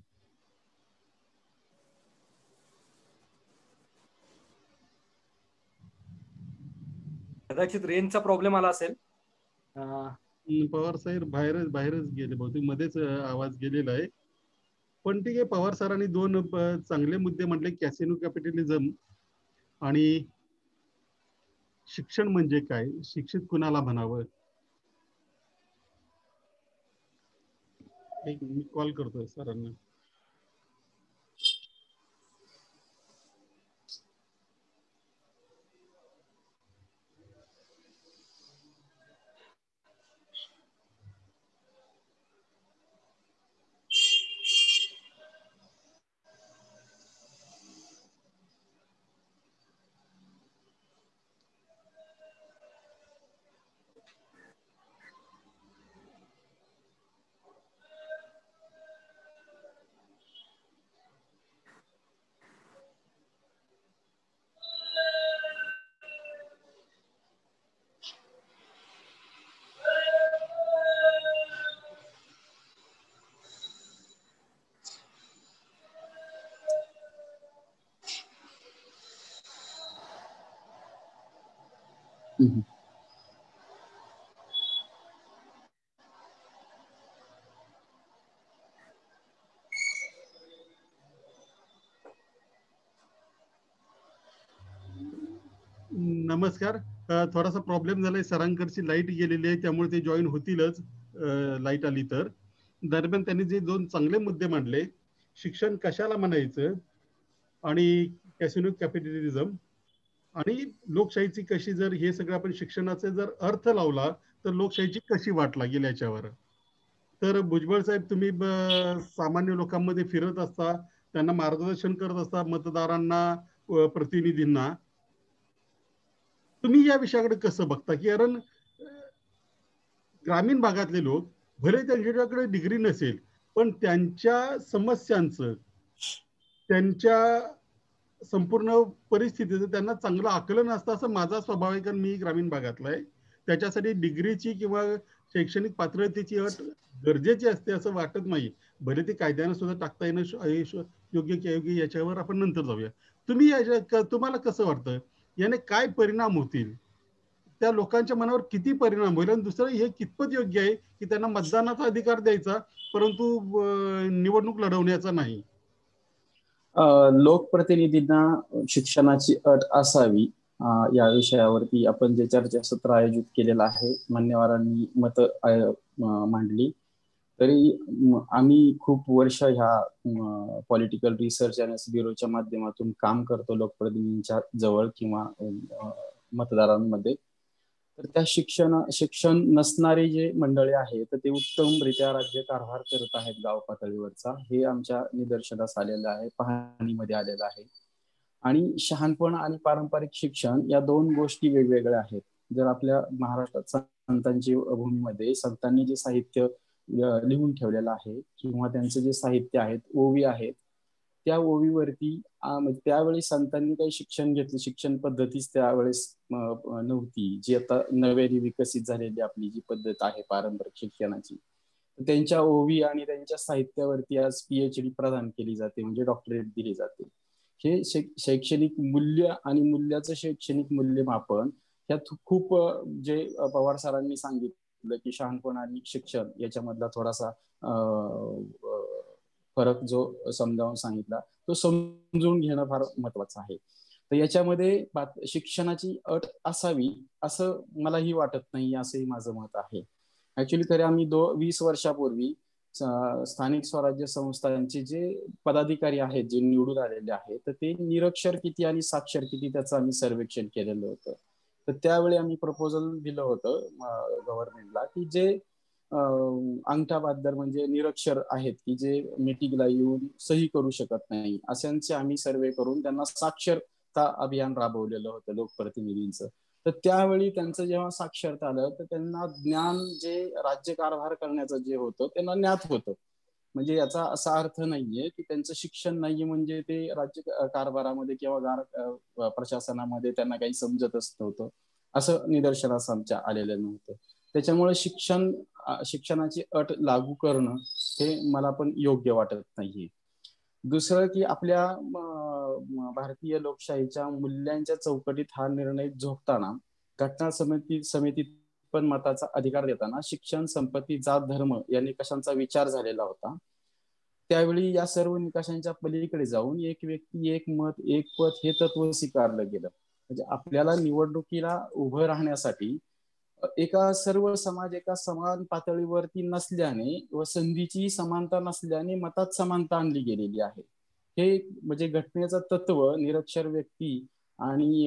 कदाचित रेंजचा प्रॉब्लेम आला असेल. पवार साहेब बाहेरच गेले बहुतेक, मध्येच आवाज गेलेला आहे. पण ठीक आहे, पवार सरांनी 2 चांगले मुद्दे म्हटले, कॅसिनो कॅपिटलिझम आणि शिक्षण म्हणजे काय, शिक्षित कुणाला म्हणावं. मी कॉल करतोय सरांना. नमस्कार. थोडासा प्रॉब्लेम झालाय, सरांकडची लाईट गेलेली आहे, त्यामुळे ते जॉईन होतीलच लाईट आली तर. दरम्यान त्यांनी जे 2 चांगले मुद्दे मांडले, शिक्षण कशाला म्हणायचं आणि कॅसिनो कॅपिटलिझम आणि लोकशाहीची कशी, जर हे सगळं आपण शिक्षणाचा जर अर्थ लावला तर लोकशाहीची कशी वाट लागेल याच्यावर. तर भुजबळ साहेब, तुम्ही सामान्य लोकांमध्ये फिरत असता, त्यांना मार्गदर्शन करत असता, मतदारांना, प्रतिनिधींना, तुम्ही या विषयाकडे कसं बघता? की कारण ग्रामीण भागातले लोक, भले त्यांच्याकडे डिग्री नसेल, पण त्यांच्या समस्यांचं, त्यांच्या संपूर्ण परिस्थितीचं त्यांना चांगलं आकलन असतं असं माझा स्वभाव आहे, कारण मी ग्रामीण भागातला आहे. त्याच्यासाठी डिग्रीची किंवा शैक्षणिक पात्रतेची अट गरजेची असते असं वाटत नाही. भले ते कायद्यानं सुद्धा टाकता येणं योग्य की अयोग्य याच्यावर आपण नंतर जाऊया. तुम्हाला कसं वाटतं, याने काय परिणाम होतील, त्या लोकांच्या मनावर किती परिणाम होईल, आणि दुसरं हे कितपत योग्य आहे की त्यांना मतदानाचा अधिकार द्यायचा परंतु निवडणूक लढवण्याचा नाही? लोकप्रतिनिधींना शिक्षणाची अट असावी या विषयावरती आपण जे चर्चासत्र आयोजित केलेलं आहे, मान्यवरांनी मत मांडली. तरी आम्ही खूप वर्ष ह्या पॉलिटिकल रिसर्च अँड ब्युरोच्या माध्यमातून काम करतो लोकप्रतिनिधींच्या जवळ किंवा मतदारांमध्ये. तर त्या शिक्षण नसणारे जे मंडळी आहेत तर ते उत्तमरित्या राज्य कारभार करत आहेत गाव पातळीवरचा, हे आमच्या निदर्शनास आलेलं आहे, पाहणीमध्ये आलेलं आहे. आणि शहाणपण आणि पारंपरिक शिक्षण या 2 गोष्टी वेगवेगळ्या आहेत. जर आपल्या महाराष्ट्रात संतांची भूमीमध्ये संतांनी जे साहित्य लिहून ठेवलेलं आहे किंवा त्यांचं जे साहित्य आहेत, ओवी आहेत, त्या ओवीवरती त्यावेळी संतांनी काही शिक्षण घेतलं, शिक्षण पद्धतीच त्यावेळेस नव्हती, जी आता नव्याने विकसित झालेली आपली जी पद्धत आहे पारंपरिक शिक्षणाची. त्यांच्या ओवी आणि त्यांच्या साहित्यावरती आज PhD प्रदान केली जाते, म्हणजे डॉक्टरेट दिली जाते. हे शैक्षणिक मूल्य आणि मूल्याचं शैक्षणिक मूल्यमापन ह्यात खूप, जे पवार सरांनी सांगितलं की शहाणपण आणि शिक्षण याच्यामधला थोडासा फरक जो समजावून सांगितला, तो समजून घेणं फार महत्वाचं आहे. तर याच्यामध्ये शिक्षणाची अट असावी असं मलाही वाटत नाही, असंही माझं मत आहे. ऍक्च्युली तरी आम्ही 20 वर्षापूर्वी स्थानिक स्वराज्य संस्थांचे जे पदाधिकारी आहेत, जे निवडून आलेले आहेत, तर ते निरक्षर किती आणि साक्षर किती त्याचं आम्ही सर्वेक्षण केलेलं होतं. तर त्यावेळी आम्ही प्रपोजल दिलं होतं गव्हर्नमेंटला की जे अंगठा बहाद्दर म्हणजे निरक्षर आहेत की जे मीटिंगला येऊन सही करू शकत नाही, अशांचे आम्ही सर्वे करून त्यांना साक्षरता अभियान राबवलेलं होतं लोकप्रतिनिधींचं. तर त्यावेळी त्यांचं जेव्हा साक्षरता आलं तर त्यांना ज्ञान, जे राज्यकारभार करण्याचं जे होतं त्यांना ज्ञात होतं. म्हणजे याचा असा अर्थ नाहीये की त्यांचं शिक्षण नाहीये म्हणजे ते राज्य कारभारामध्ये किंवा प्रशासनामध्ये त्यांना काही समजतच नव्हतं, असं निदर्शनास आमच्या आलेलं नव्हतं. त्याच्यामुळे शिक्षणाची अट लागू करणं हे मला पण योग्य वाटत नाहीये. दुसरं की आपल्या भारतीय लोकशाहीच्या मूल्यांच्या चौकटीत हा निर्णय झोपताना, घटना समितीत पण मताचा अधिकार देताना शिक्षण, संपत्ती, जात, धर्म या निकषांचा विचार झालेला होता. त्यावेळी या सर्व निकषांच्या पलीकडे जाऊन एक व्यक्ती, एक मत, एक पद हे तत्व स्वीकारलं गेलं. म्हणजे आपल्याला निवडणुकीला उभं राहण्यासाठी सर्व समाज एका समान पातळीवरती नसल्याने व संधीची समानता नसल्याने मतात समानता आणली गेलेली आहे. हे म्हणजे घटनेचं तत्व निरक्षर व्यक्ती आणि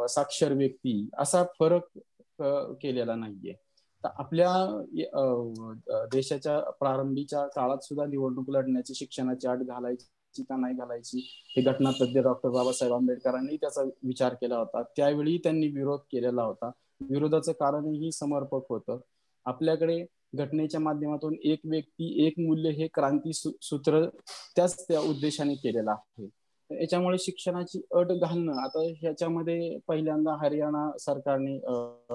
साक्षर व्यक्ती असा फरक केलेला नाहीये. तर आपल्या देशाच्या प्रारंभीच्या काळात सुद्धा निवडणूक लढण्याची शिक्षणाची अट घालायची का नाही घालायची हे घटनातज्ञ डॉक्टर बाबासाहेब आंबेडकरांनी त्याचा विचार केला होता. त्यावेळी त्यांनी विरोध केलेला होता. विरोधाचं कारणही समर्पक होतं. आपल्याकडे घटनेच्या माध्यमातून एक व्यक्ती एक मूल्य हे क्रांती सूत्र त्या उद्देशाने केलेलं आहे. याच्यामुळे शिक्षणाची अट घालणं, आता ह्याच्यामध्ये पहिल्यांदा हरियाणा सरकारने,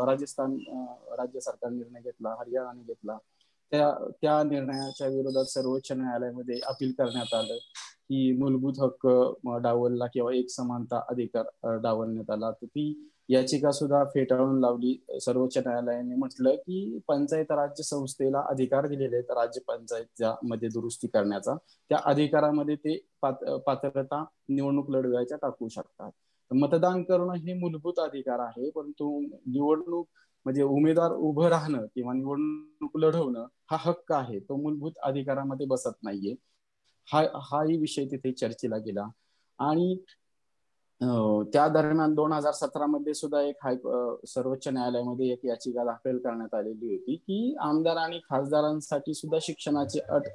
राजस्थान राज्य सरकारने निर्णय घेतला, हरियाणाने घेतला. त्या निर्णयाच्या विरोधात सर्वोच्च न्यायालयामध्ये अपील करण्यात आलं की मूलभूत हक्क डावलला किंवा एक समानता अधिकार डावलण्यात आला. तर ती याचिका सुद्धा फेटाळून लावली. सर्वोच्च न्यायालयाने म्हटलं की पंचायत राज्य संस्थेला अधिकार दिलेले आहेत राज्य पंचायतच्या मध्ये दुरुस्ती करण्याचा, त्या अधिकारामध्ये ते पात्रता निवडणूक लढवायच्या टाकू शकतात. मतदान करणं हे मूलभूत अधिकार आहे, परंतु निवडणूक म्हणजे उमेदवार उभं राहणं किंवा निवडणूक लढवणं हा हक्क आहे, तो मूलभूत अधिकारामध्ये बसत नाहीये. हाही विषय तिथे चर्चेला गेला. आणि त्या दरम्यान 2017 मध्ये सुद्धा एक सर्वोच्च न्यायालयामध्ये एक याचिका दाखल करण्यात आलेली होती की आमदार आणि खासदारांसाठी सुद्धा शिक्षणाची अट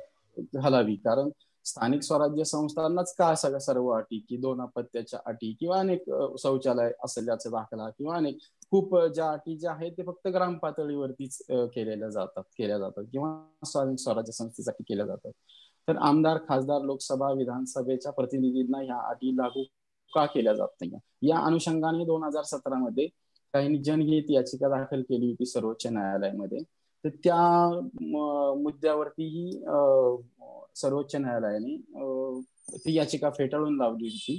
घालावी, कारण स्थानिक स्वराज्य संस्थांनाच का सगळ्या सर्व अटी की 2 अपत्याच्या अटी किंवा अनेक शौचालय असल्याचा दाखला किंवा अनेक खूप ज्या अटी ज्या आहेत ते फक्त ग्राम पातळीवरतीच केल्या जातात किंवा स्थानिक स्वराज्य संस्थेसाठी केल्या जातात. तर आमदार खासदार लोकसभा विधानसभेच्या प्रतिनिधींना ह्या अटी लागू का केल्या जात नाही, या अनुषंगाने 2017 मध्ये काही जनहित याचिका दाखल केली होती सर्वोच्च न्यायालयामध्ये. तर त्या मुद्द्यावरतीही सर्वोच्च न्यायालयाने ती याचिका फेटाळून लावली होती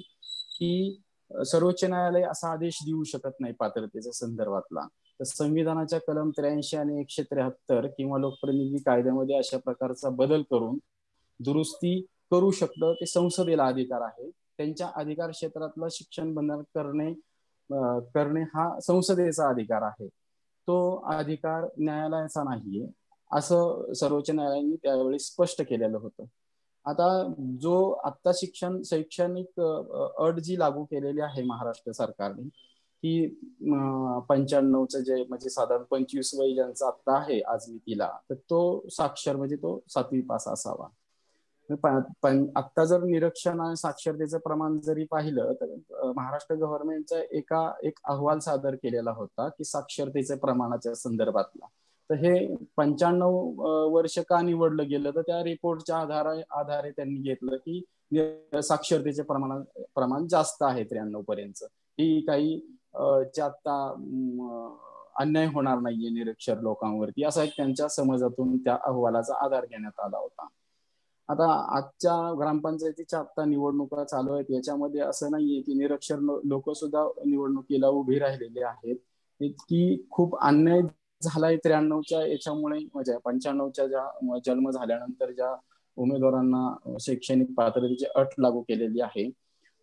की सर्वोच्च न्यायालय असा आदेश देऊ शकत नाही पात्रतेच्या संदर्भातला. तर संविधानाच्या कलम 83 आणि 173 किंवा लोकप्रतिनिधी कायद्यामध्ये अशा प्रकारचा बदल करून दुरुस्ती करू शकतं, ते संसदेला अधिकार आहे. त्यांच्या अधिकार क्षेत्रातलं शिक्षण बंद करणे हा संसदेचा अधिकार आहे, तो अधिकार न्यायालयाचा नाहीये, असं सर्वोच्च न्यायालयाने त्यावेळी स्पष्ट केलेलं होतं. आता जो आत्ता शैक्षणिक अट जी लागू केलेली आहे महाराष्ट्र सरकारने की 95चं जे म्हणजे साधारण 25 वय ज्यांचं आत्ता आहे आज मितीला, तर तो साक्षर म्हणजे तो 7वी पास असावा. पण आता जर निरक्षर आणि साक्षरतेचं प्रमाण जरी पाहिलं तर महाराष्ट्र गव्हर्नमेंटचा एक अहवाल सादर केलेला होता की साक्षरतेच्या प्रमाणाच्या संदर्भातला. तर हे 95 वर्ष का निवडलं गेलं, तर त्या रिपोर्टच्या आधारे त्यांनी घेतलं की साक्षरतेचे प्रमाण जास्त आहे 93 पर्यंत, ही काही आता अन्याय होणार नाहीये निरक्षर लोकांवरती, असा एक त्यांच्या समजातून त्या अहवालाचा आधार घेण्यात आला होता. आता आजच्या ग्रामपंचायतीच्या आता निवडणुका चालू आहेत, याच्यामध्ये असं नाहीये की निरक्षर लोक सुद्धा निवडणुकीला उभी राहिलेले आहेत. की खूप अन्याय झालाय 93च्या याच्यामुळे, म्हणजे 95च्या ज्या जन्म झाल्यानंतर ज्या उमेदवारांना शैक्षणिक पात्रतेची अट लागू केलेली आहे,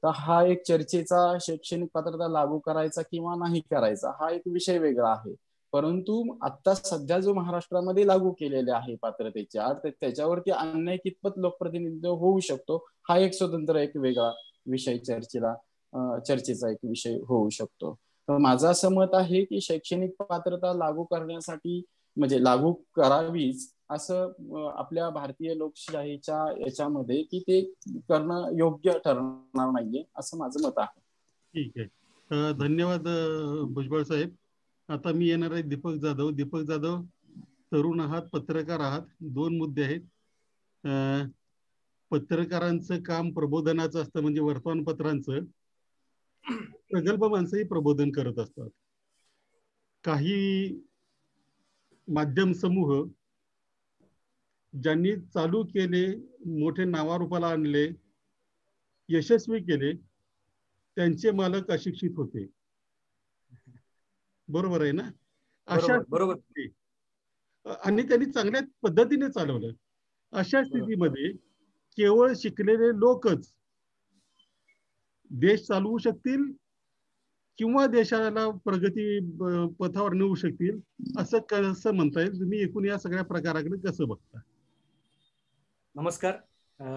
तर हा एक चर्चेचा शैक्षणिक पात्रता लागू करायचा किंवा नाही करायचा हा एक विषय वेगळा आहे. परंतु आता सध्या जो महाराष्ट्रामध्ये लागू केलेले आहे पात्रतेची अट, त्याच्यावरती अन्याय कितपत लोकप्रतिनिधित्व होऊ शकतो हा एक स्वतंत्र एक वेगळा विषय चर्चेचा एक विषय होऊ शकतो. तर माझं असं मत आहे की शैक्षणिक पात्रता लागू करण्यासाठी म्हणजे लागू करावीच असं आपल्या भारतीय लोकशाहीच्या याच्यामध्ये की ते करणं योग्य ठरणार नाहीये असं माझं मत आहे. ठीक आहे, धन्यवाद भुजबळ साहेब. आता मी येणार आहे दीपक जाधव. तरुण आहात, पत्रकार आहात. 2 मुद्दे आहेत. पत्रकारांचं काम प्रबोधनाचं असतं, म्हणजे वर्तमानपत्रांचं. प्रगल्भ माणसंही प्रबोधन करत असतात. काही माध्यम समूह ज्यांनी चालू केले, मोठे नावारूपाला आणले, यशस्वी केले, त्यांचे मालक अशिक्षित होते. बरोबर आहे ना? अशा बरोबर. आणि त्यांनी चांगल्या पद्धतीने चालवलं. अशा स्थितीमध्ये केवळ शिकलेले लोकच देश चालवू शकतील किंवा देशाला प्रगती पथावर नेऊ शकतील असं कसं म्हणता येईल? तुम्ही एकूण या सगळ्या प्रकाराकडे कसं बघता? नमस्कार.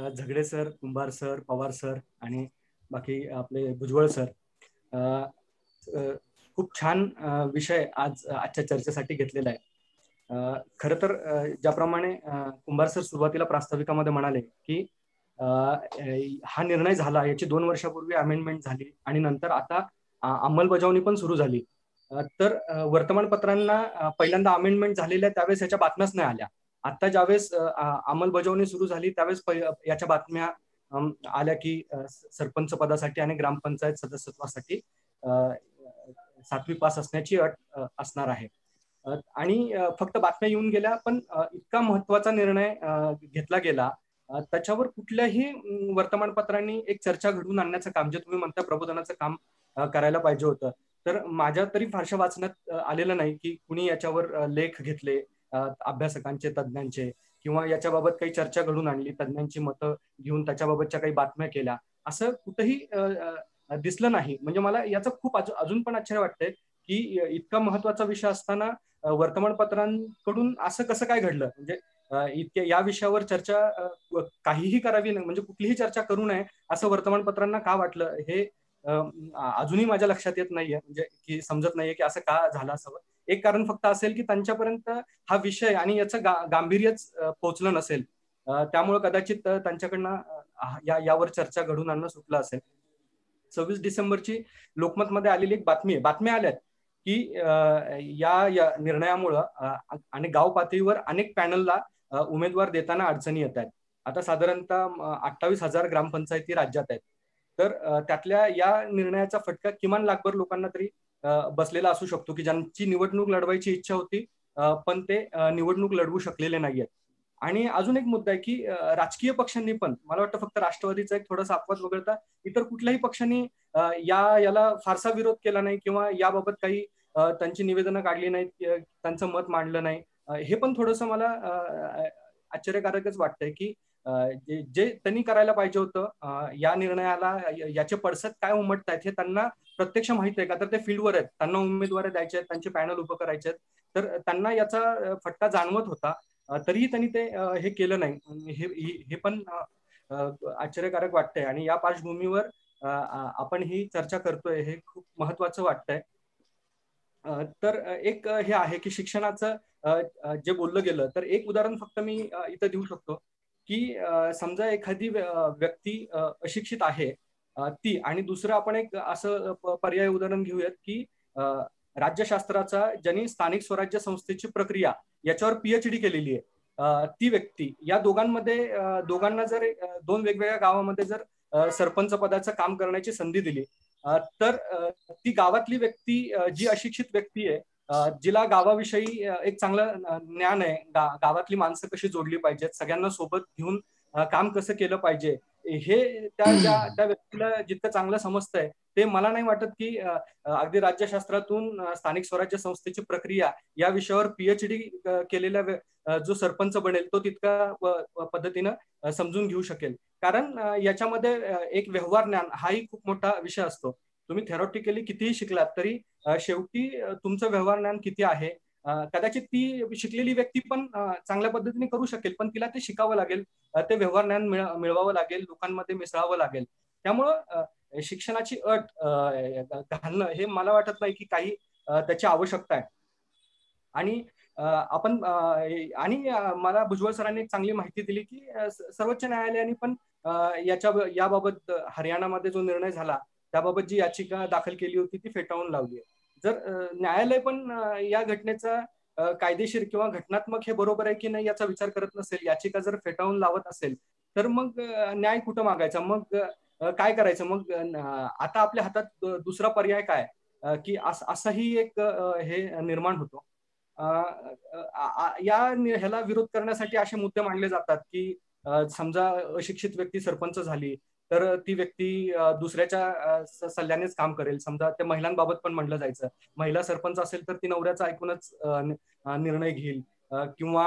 झगडे सर, कुंभार सर, पवार सर आणि बाकी आपले भुजबळ सर, खूप छान विषय आजच्या चर्चेसाठी घेतलेला आहे. खरं तर ज्याप्रमाणे कुंभार सर सुरुवातीला प्रास्ताविकामध्ये म्हणाले की हा निर्णय झाला, याची 2 वर्षापूर्वी अमेंडमेंट झाली आणि नंतर आता अंमलबजावणी पण सुरू झाली. तर वर्तमानपत्रांना पहिल्यांदा अमेंडमेंट झालेल्या त्यावेळेस याच्या बातम्याच नाही आल्या. आता ज्यावेळेस अंमलबजावणी सुरू झाली त्यावेळेस याच्या बातम्या आल्या की सरपंच पदासाठी आणि ग्रामपंचायत सदस्यत्वासाठी 7वी पास असण्याची अट असणार आहे. आणि फक्त बातम्या येऊन गेल्या, पण इतका महत्वाचा निर्णय घेतला गेला, त्याच्यावर कुठल्याही वर्तमानपत्रांनी एक चर्चा घडवून आणण्याचं काम, जे तुम्ही म्हणता प्रबोधनाचं काम करायला पाहिजे होतं. तर माझ्या तरी फारशा वाचण्यात आलेलं नाही की कुणी याच्यावर लेख घेतले अभ्यासकांचे, तज्ज्ञांचे, किंवा याच्याबाबत काही चर्चा घडून आणली, तज्ज्ञांची मतं घेऊन त्याच्याबाबतच्या काही बातम्या केल्या, असं कुठेही दिसलं नाही. म्हणजे मला याचं खूप अजून पण आश्चर्य वाटतंय की इतका महत्वाचा विषय असताना वर्तमानपत्रांकडून असं कसं काय घडलं. म्हणजे इतक्या या विषयावर चर्चा काहीही करावी नाही, म्हणजे कुठलीही चर्चा करू नये असं वर्तमानपत्रांना का वाटलं हे अजूनही माझ्या लक्षात येत नाहीये. म्हणजे की समजत नाहीये की असं का झालं असावं. एक कारण फक्त असेल की त्यांच्यापर्यंत हा विषय आणि याचं गांभीर्यच पोहोचलं नसेल. त्यामुळे कदाचित त्यांच्याकडनं यावर चर्चा घडून आणणं सुटलं असेल. 26 डिसेंबरची लोकमतमध्ये आलेली एक बातम्या आल्यात की या निर्णयामुळं आणि गाव पातळीवर अनेक पॅनलला उमेदवार देताना अडचणी येत आहेत. आता साधारणतः 28,000 ग्रामपंचायती राज्यात आहेत. तर त्यातल्या या निर्णयाचा फटका किमान लाखभर लोकांना तरी बसलेला असू शकतो की ज्यांची निवडणूक लढवायची इच्छा होती पण ते निवडणूक लढवू शकलेले नाहीयेत. आणि अजून एक मुद्दा आहे की राजकीय पक्षांनी पण, मला वाटतं फक्त राष्ट्रवादीचा एक थोडासा अपवाद वगळता इतर कुठल्याही पक्षांनी याला फारसा विरोध केला नाही किंवा याबाबत काही त्यांची निवेदनं काढली नाहीत, त्यांचं मत मांडलं नाही. हे पण थोडंसं मला आश्चर्यकारकच वाटतंय की जे त्यांनी करायला पाहिजे होतं या निर्णयाला याचे पडसाद काय उमटतायत हे त्यांना प्रत्यक्ष माहित आहे का, तर ते फील्डवर आहेत, त्यांना उमेदवार द्यायचे आहेत, त्यांचे पॅनल उभं करायचे आहेत, तर त्यांना याचा फटका जाणवत होता. तरीही त्यांनी ते हे केलं नाही. हे पण आश्चर्यकारक वाटतंय आणि या पार्श्वभूमीवर आपण ही चर्चा करतोय हे खूप महत्वाचं वाटतंय. तर एक हे आहे की शिक्षणाचं जे बोललं गेलं तर एक उदाहरण फक्त मी इथं देऊ शकतो की समजा एखादी व्यक्ती अशिक्षित आहे ती, आणि दुसरं आपण एक असं पर्याय उदाहरण घेऊयात की राज्यशास्त्राचा ज्यांनी स्थानिक स्वराज्य संस्थेची प्रक्रिया याच्यावर PhD केलेली आहे ती व्यक्ती. या दोघांना जर दोन वेगवेगळ्या गावामध्ये जर सरपंच पदाचं काम करण्याची संधी दिली तर ती गावातली व्यक्ती जी अशिक्षित व्यक्ती आहे जिला गावाविषयी एक चांगलं ज्ञान आहे, गावातली माणसं कशी जोडली पाहिजेत, सगळ्यांना सोबत घेऊन काम कसं केलं पाहिजे, हे त्या व्यक्तीला जितकं चांगलं समजतंय ते मला नाही वाटत की अगदी राज्यशास्त्रातून स्थानिक स्वराज्य संस्थेची प्रक्रिया या विषयावर PhD केलेला जो सरपंच बनेल तो तितका पद्धतीनं समजून घेऊ शकेल. कारण याच्यामध्ये एक व्यवहार ज्ञान हाही खूप मोठा विषय असतो. तुम्ही थेरॉटिकली कितीही शिकलात तरी शेवटी तुमचं व्यवहार ज्ञान किती आहे, कदाचित ती शिकलेली व्यक्ती पण चांगल्या पद्धतीने करू शकेल, पण तिला ते शिकावं लागेल, ते व्यवहार ज्ञान मिळवावं लागेल, लोकांमध्ये मिसळावं लागेल. त्यामुळं शिक्षणाची अट घालणं हे मला वाटत नाही की काही त्याची आवश्यकता आहे. आणि आपण आणि मला भुजबळ सरांनी एक चांगली माहिती दिली की सर्वोच्च न्यायालयाने पण याबाबत हरियाणामध्ये जो निर्णय झाला त्याबाबत जी याचिका दाखल केली होती ती फेटाळून लावली आहे. जर न्यायालय पण या घटनेचा कायदेशीर किंवा घटनात्मक हे बरोबर आहे की नाही याचा विचार करत नसेल, याचिका जर फेटाळून लावत असेल तर मग न्याय कुठं मागायचा, मग काय करायचं, मग आता आपल्या हातात दुसरा पर्याय काय की असाही एक हे निर्माण होतो. ह्याला विरोध करण्यासाठी असे मुद्दे मांडले जातात की समजा अशिक्षित व्यक्ती सरपंच झाली तर ती व्यक्ती दुसऱ्याच्या सल्ल्यानेच काम करेल. समजा त्या महिलांबाबत पण म्हटलं जायचं, महिला सरपंच असेल तर ती नवऱ्याचा ऐकूनच निर्णय घेईल किंवा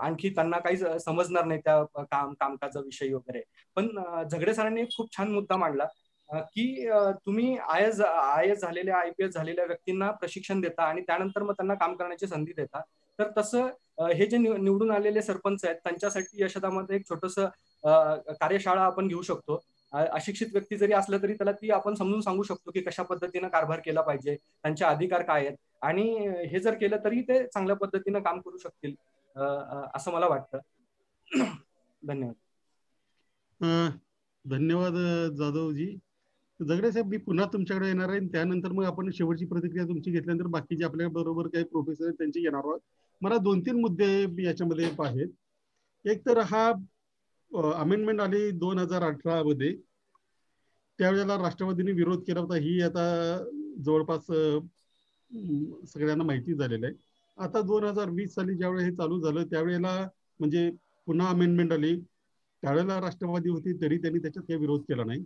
आणखी त्यांना काही समजणार नाही त्या कामकाजाविषयी वगैरे. पण झगडे सरांनी खूप छान मुद्दा मांडला की तुम्ही IAS झालेल्या IPS झालेल्या व्यक्तींना प्रशिक्षण देता आणि त्यानंतर मग त्यांना काम करण्याची संधी देता. तर तसं हे जे निवडून आलेले सरपंच आहेत त्यांच्यासाठी यशदामध्ये एक छोटंसं कार्यशाळा आपण घेऊ शकतो. अशिक्षित व्यक्ती जरी असलं तरी त्याला ती आपण समजून सांगू शकतो की कशा पद्धतीनं कारभार केला पाहिजे, त्यांचे अधिकार काय आहेत, आणि हे जर केलं तरी ते चांगल्या पद्धतीनं काम करू शकतील असं मला वाटतं. धन्यवाद. धन्यवाद जाधवजी. झगडे साहेब, मी पुन्हा तुमच्याकडे येणार आहे, त्यानंतर मग आपण शेवटची प्रतिक्रिया तुमची घेतल्यानंतर बाकीचे आपल्या बरोबर काही प्रोफेसर आहेत त्यांची घेणार आहोत. मला 2-3 मुद्दे याच्यामध्ये आहेत. एक तर हा अमेंडमेंट आली 2018 मध्ये, त्यावेळेला राष्ट्रवादीने विरोध केला होता, ही आता जवळपास सगळ्यांना माहिती झालेलं आहे. आता 2020 साली ज्यावेळेला हे चालू झालं त्यावेळेला म्हणजे पुन्हा अमेंडमेंट आली, त्यावेळेला राष्ट्रवादी होती तरी त्यांनी त्याच्यात काही विरोध केला नाही.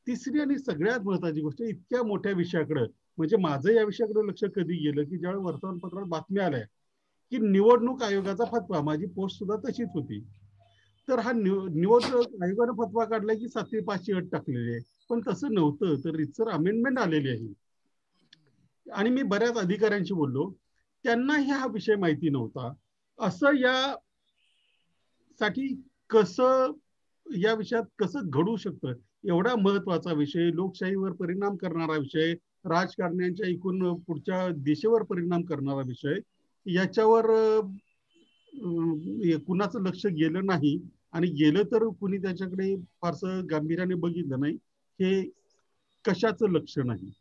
तिसरी आणि सगळ्यात महत्वाची गोष्ट, इतक्या मोठ्या विषयाकडे म्हणजे माझं या विषयाकडे लक्ष कधी गेलं की ज्यावेळेस वर्तमानपत्रात बातम्या आल्या की निवडणूक आयोगाचा फतवा, माझी पोस्ट सुद्धा तशीच होती, तर हा निवडणूक आयोगाने फतवा काढलाय की 7वी पासची अट टाकलेली आहे. पण तसं नव्हतं. तर रितसर अमेंडमेंट आलेली आहे. आणि मी बऱ्याच अधिकाऱ्यांशी बोललो, त्यांनाही हा विषय माहिती नव्हता. असं या साठी कसं, या विषयात कसं घडू शकतं, एवढा महत्वाचा विषय, लोकशाहीवर परिणाम करणारा विषय, राजकारण्यांच्या एकूण पुढच्या दिशेवर परिणाम करणारा विषय, याच्यावर कुणाचं लक्ष गेलं नाही. आणि गेलं तर कुणी त्याच्याकडे फारसं गांभीर्याने बघितलं नाही. हे कशाचं लक्षण आहे?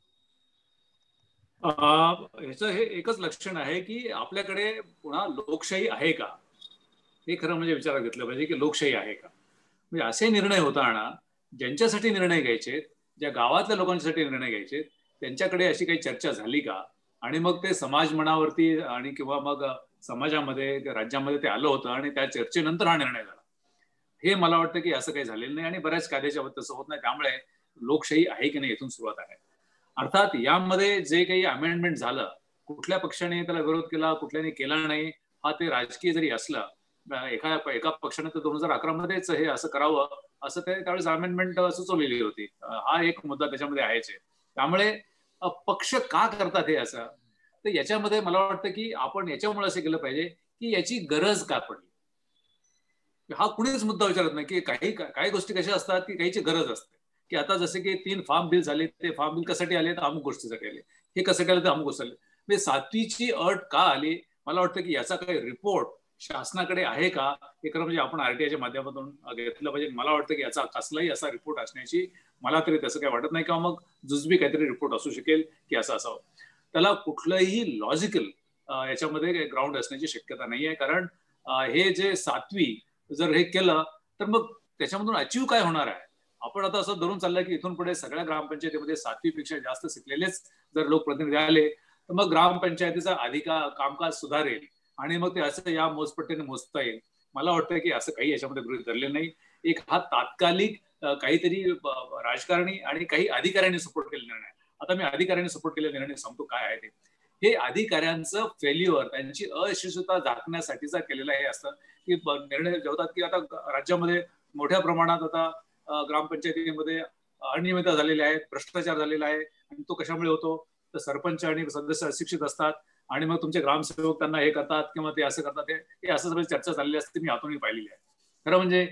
ह्याचं हे एकच लक्षण आहे की आपल्याकडे पुन्हा लोकशाही आहे का, हे खरं म्हणजे विचारात घेतलं पाहिजे की लोकशाही आहे का. म्हणजे असे निर्णय होताना ज्यांच्यासाठी निर्णय घ्यायचे, ज्या गावातल्या लोकांसाठी निर्णय घ्यायचे, त्यांच्याकडे अशी काही चर्चा झाली का, आणि मग ते समाज मनावरती आणि किंवा मग समाजामध्ये राज्यामध्ये ते आलं होतं आणि त्या चर्चेनंतर हा निर्णय झाला. हे मला वाटतं की असं काही झालेलं नाही आणि बऱ्याच कायद्याच्या बाबतीत तसं होत नाही. त्यामुळे लोकशाही आहे की नाही इथून सुरुवात आहे. अर्थात यामध्ये जे काही अमेंडमेंट झालं, कुठल्या पक्षाने त्याला विरोध केला, कुठल्याने केला नाही, हा ते राजकीय जरी असला, एका पक्षाने तर 2011 मध्येच हे असं करावं असं ते त्यावेळेस अमेंडमेंट सुचवलेली होती. हा एक मुद्दा त्याच्यामध्ये आहेच. त्यामुळे पक्ष का करतात हे असं, तर याच्यामध्ये मला वाटतं की आपण याच्यामुळे असं केलं पाहिजे की याची गरज का पडली. हा कुणीच मुद्दा विचारत नाही की काही गोष्टी कशा असतात की काहीची गरज असते. की आता जसे की 3 फार्म बिल झाले, ते फार्म बिल कशासाठी आले, तर अमुक गोष्टीसाठी आले, हे कशासाठी आले तर अमुक गोष्टी आले. म्हणजे 7वीची अट का आली, मला वाटतं की याचा काही रिपोर्ट शासनाकडे आहे का, हे खरं म्हणजे आपण आरटीआयच्या माध्यमातून घेतलं पाहिजे. मला वाटतं की याचा कसलाही असा रिपोर्ट असण्याची मला तरी तसं काही वाटत नाही, किंवा मग जुजबी काहीतरी रिपोर्ट असू शकेल की असं असावं. त्याला कुठलंही लॉजिकल याच्यामध्ये ग्राउंड असण्याची शक्यता नाही आहे. कारण हे जे 7वी जर हे केलं तर मग त्याच्यामधून अचीव काय होणार आहे. आपण आता असं धरून चाललंय की इथून पुढे सगळ्या ग्रामपंचायतीमध्ये 7वी पेक्षा जास्त शिकलेलेच जर लोकप्रतिनिधी आले तर मग ग्रामपंचायतीचा कामकाज सुधारेल आणि मग ते असं या मोजपट्टीने मोजता येईल. मला वाटतं की असं काही याच्यामध्ये गृहीत धरले नाही. एक हा तात्कालिक काहीतरी राजकारणी आणि काही अधिकाऱ्यांनी सपोर्ट केलेला निर्णय. आता मी अधिकाऱ्यांनी सपोर्ट केलेला निर्णय सांगतो काय आहे ते. हे अधिकाऱ्यांचं फेल्युअर, त्यांची अयशस्वीता झाकण्यासाठीचा केलेला हे असतं की निर्णय जेवतात की आता राज्यामध्ये मोठ्या प्रमाणात आता ग्रामपंचायतीमध्ये अनियमितता झालेल्या आहेत, भ्रष्टाचार झालेला आहे. आणि तो कशामुळे होतो, तर सरपंच आणि सदस्य अशिक्षित असतात आणि मग तुमचे ग्रामसेवक त्यांना हे करतात किंवा ते असं करतात. हे असं सगळी चर्चा चाललेली असते, मी आतूनही पाहिलेली आहे. खरं म्हणजे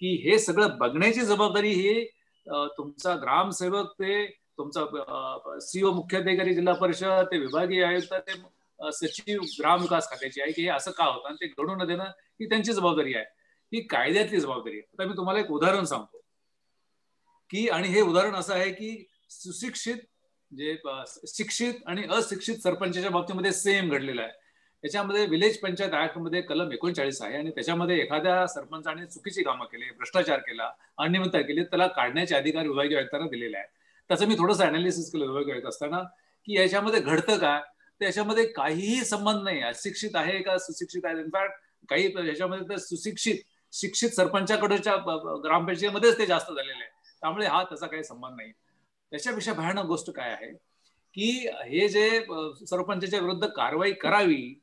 की हे सगळं बघण्याची जबाबदारी ही तुमचा ग्रामसेवक, ते तुमचा सीओ, मुख्याधिकारी जिल्हा परिषद, ते विभागीय आयुक्त, ते सचिव ग्राम विकास खात्याची आहे की हे असं का होतं आणि ते घडू न देणं ही त्यांची जबाबदारी आहे. ही कायद्यातली जबाबदारी आहे. आता मी तुम्हाला एक उदाहरण सांगतो की, आणि हे उदाहरण असं आहे की सुशिक्षित जे शिक्षित आणि अशिक्षित सरपंचाच्या बाबतीमध्ये सेम घडलेलं आहे. त्याच्यामध्ये विलेज पंचायत ऍक्ट मध्ये कलम 39 आहे आणि त्याच्यामध्ये एखाद्या सरपंचाने चुकीची कामं केली, भ्रष्टाचार केला, अनियमितता केली, त्याला काढण्याचे अधिकार विभागीय आयुक्तांना दिलेले आहे. त्याचं मी थोडंसं अनालिसिस केलं विभागीय आयुक्त असताना की याच्यामध्ये घडतं का, तर याच्यामध्ये काहीही संबंध नाही अशिक्षित आहे का सुशिक्षित आहे. इनफॅक्ट काही याच्यामध्ये तर सुशिक्षित शिक्षित सरपंचाकडच्या ग्रामपंचायतीमध्येच ते जास्त झालेले आहे. त्यामुळे हा त्याचा काही संबंध नाही. त्याच्यापेक्षा भयानक गोष्ट काय आहे की हे जे सरपंचाच्या विरुद्ध कारवाई करावी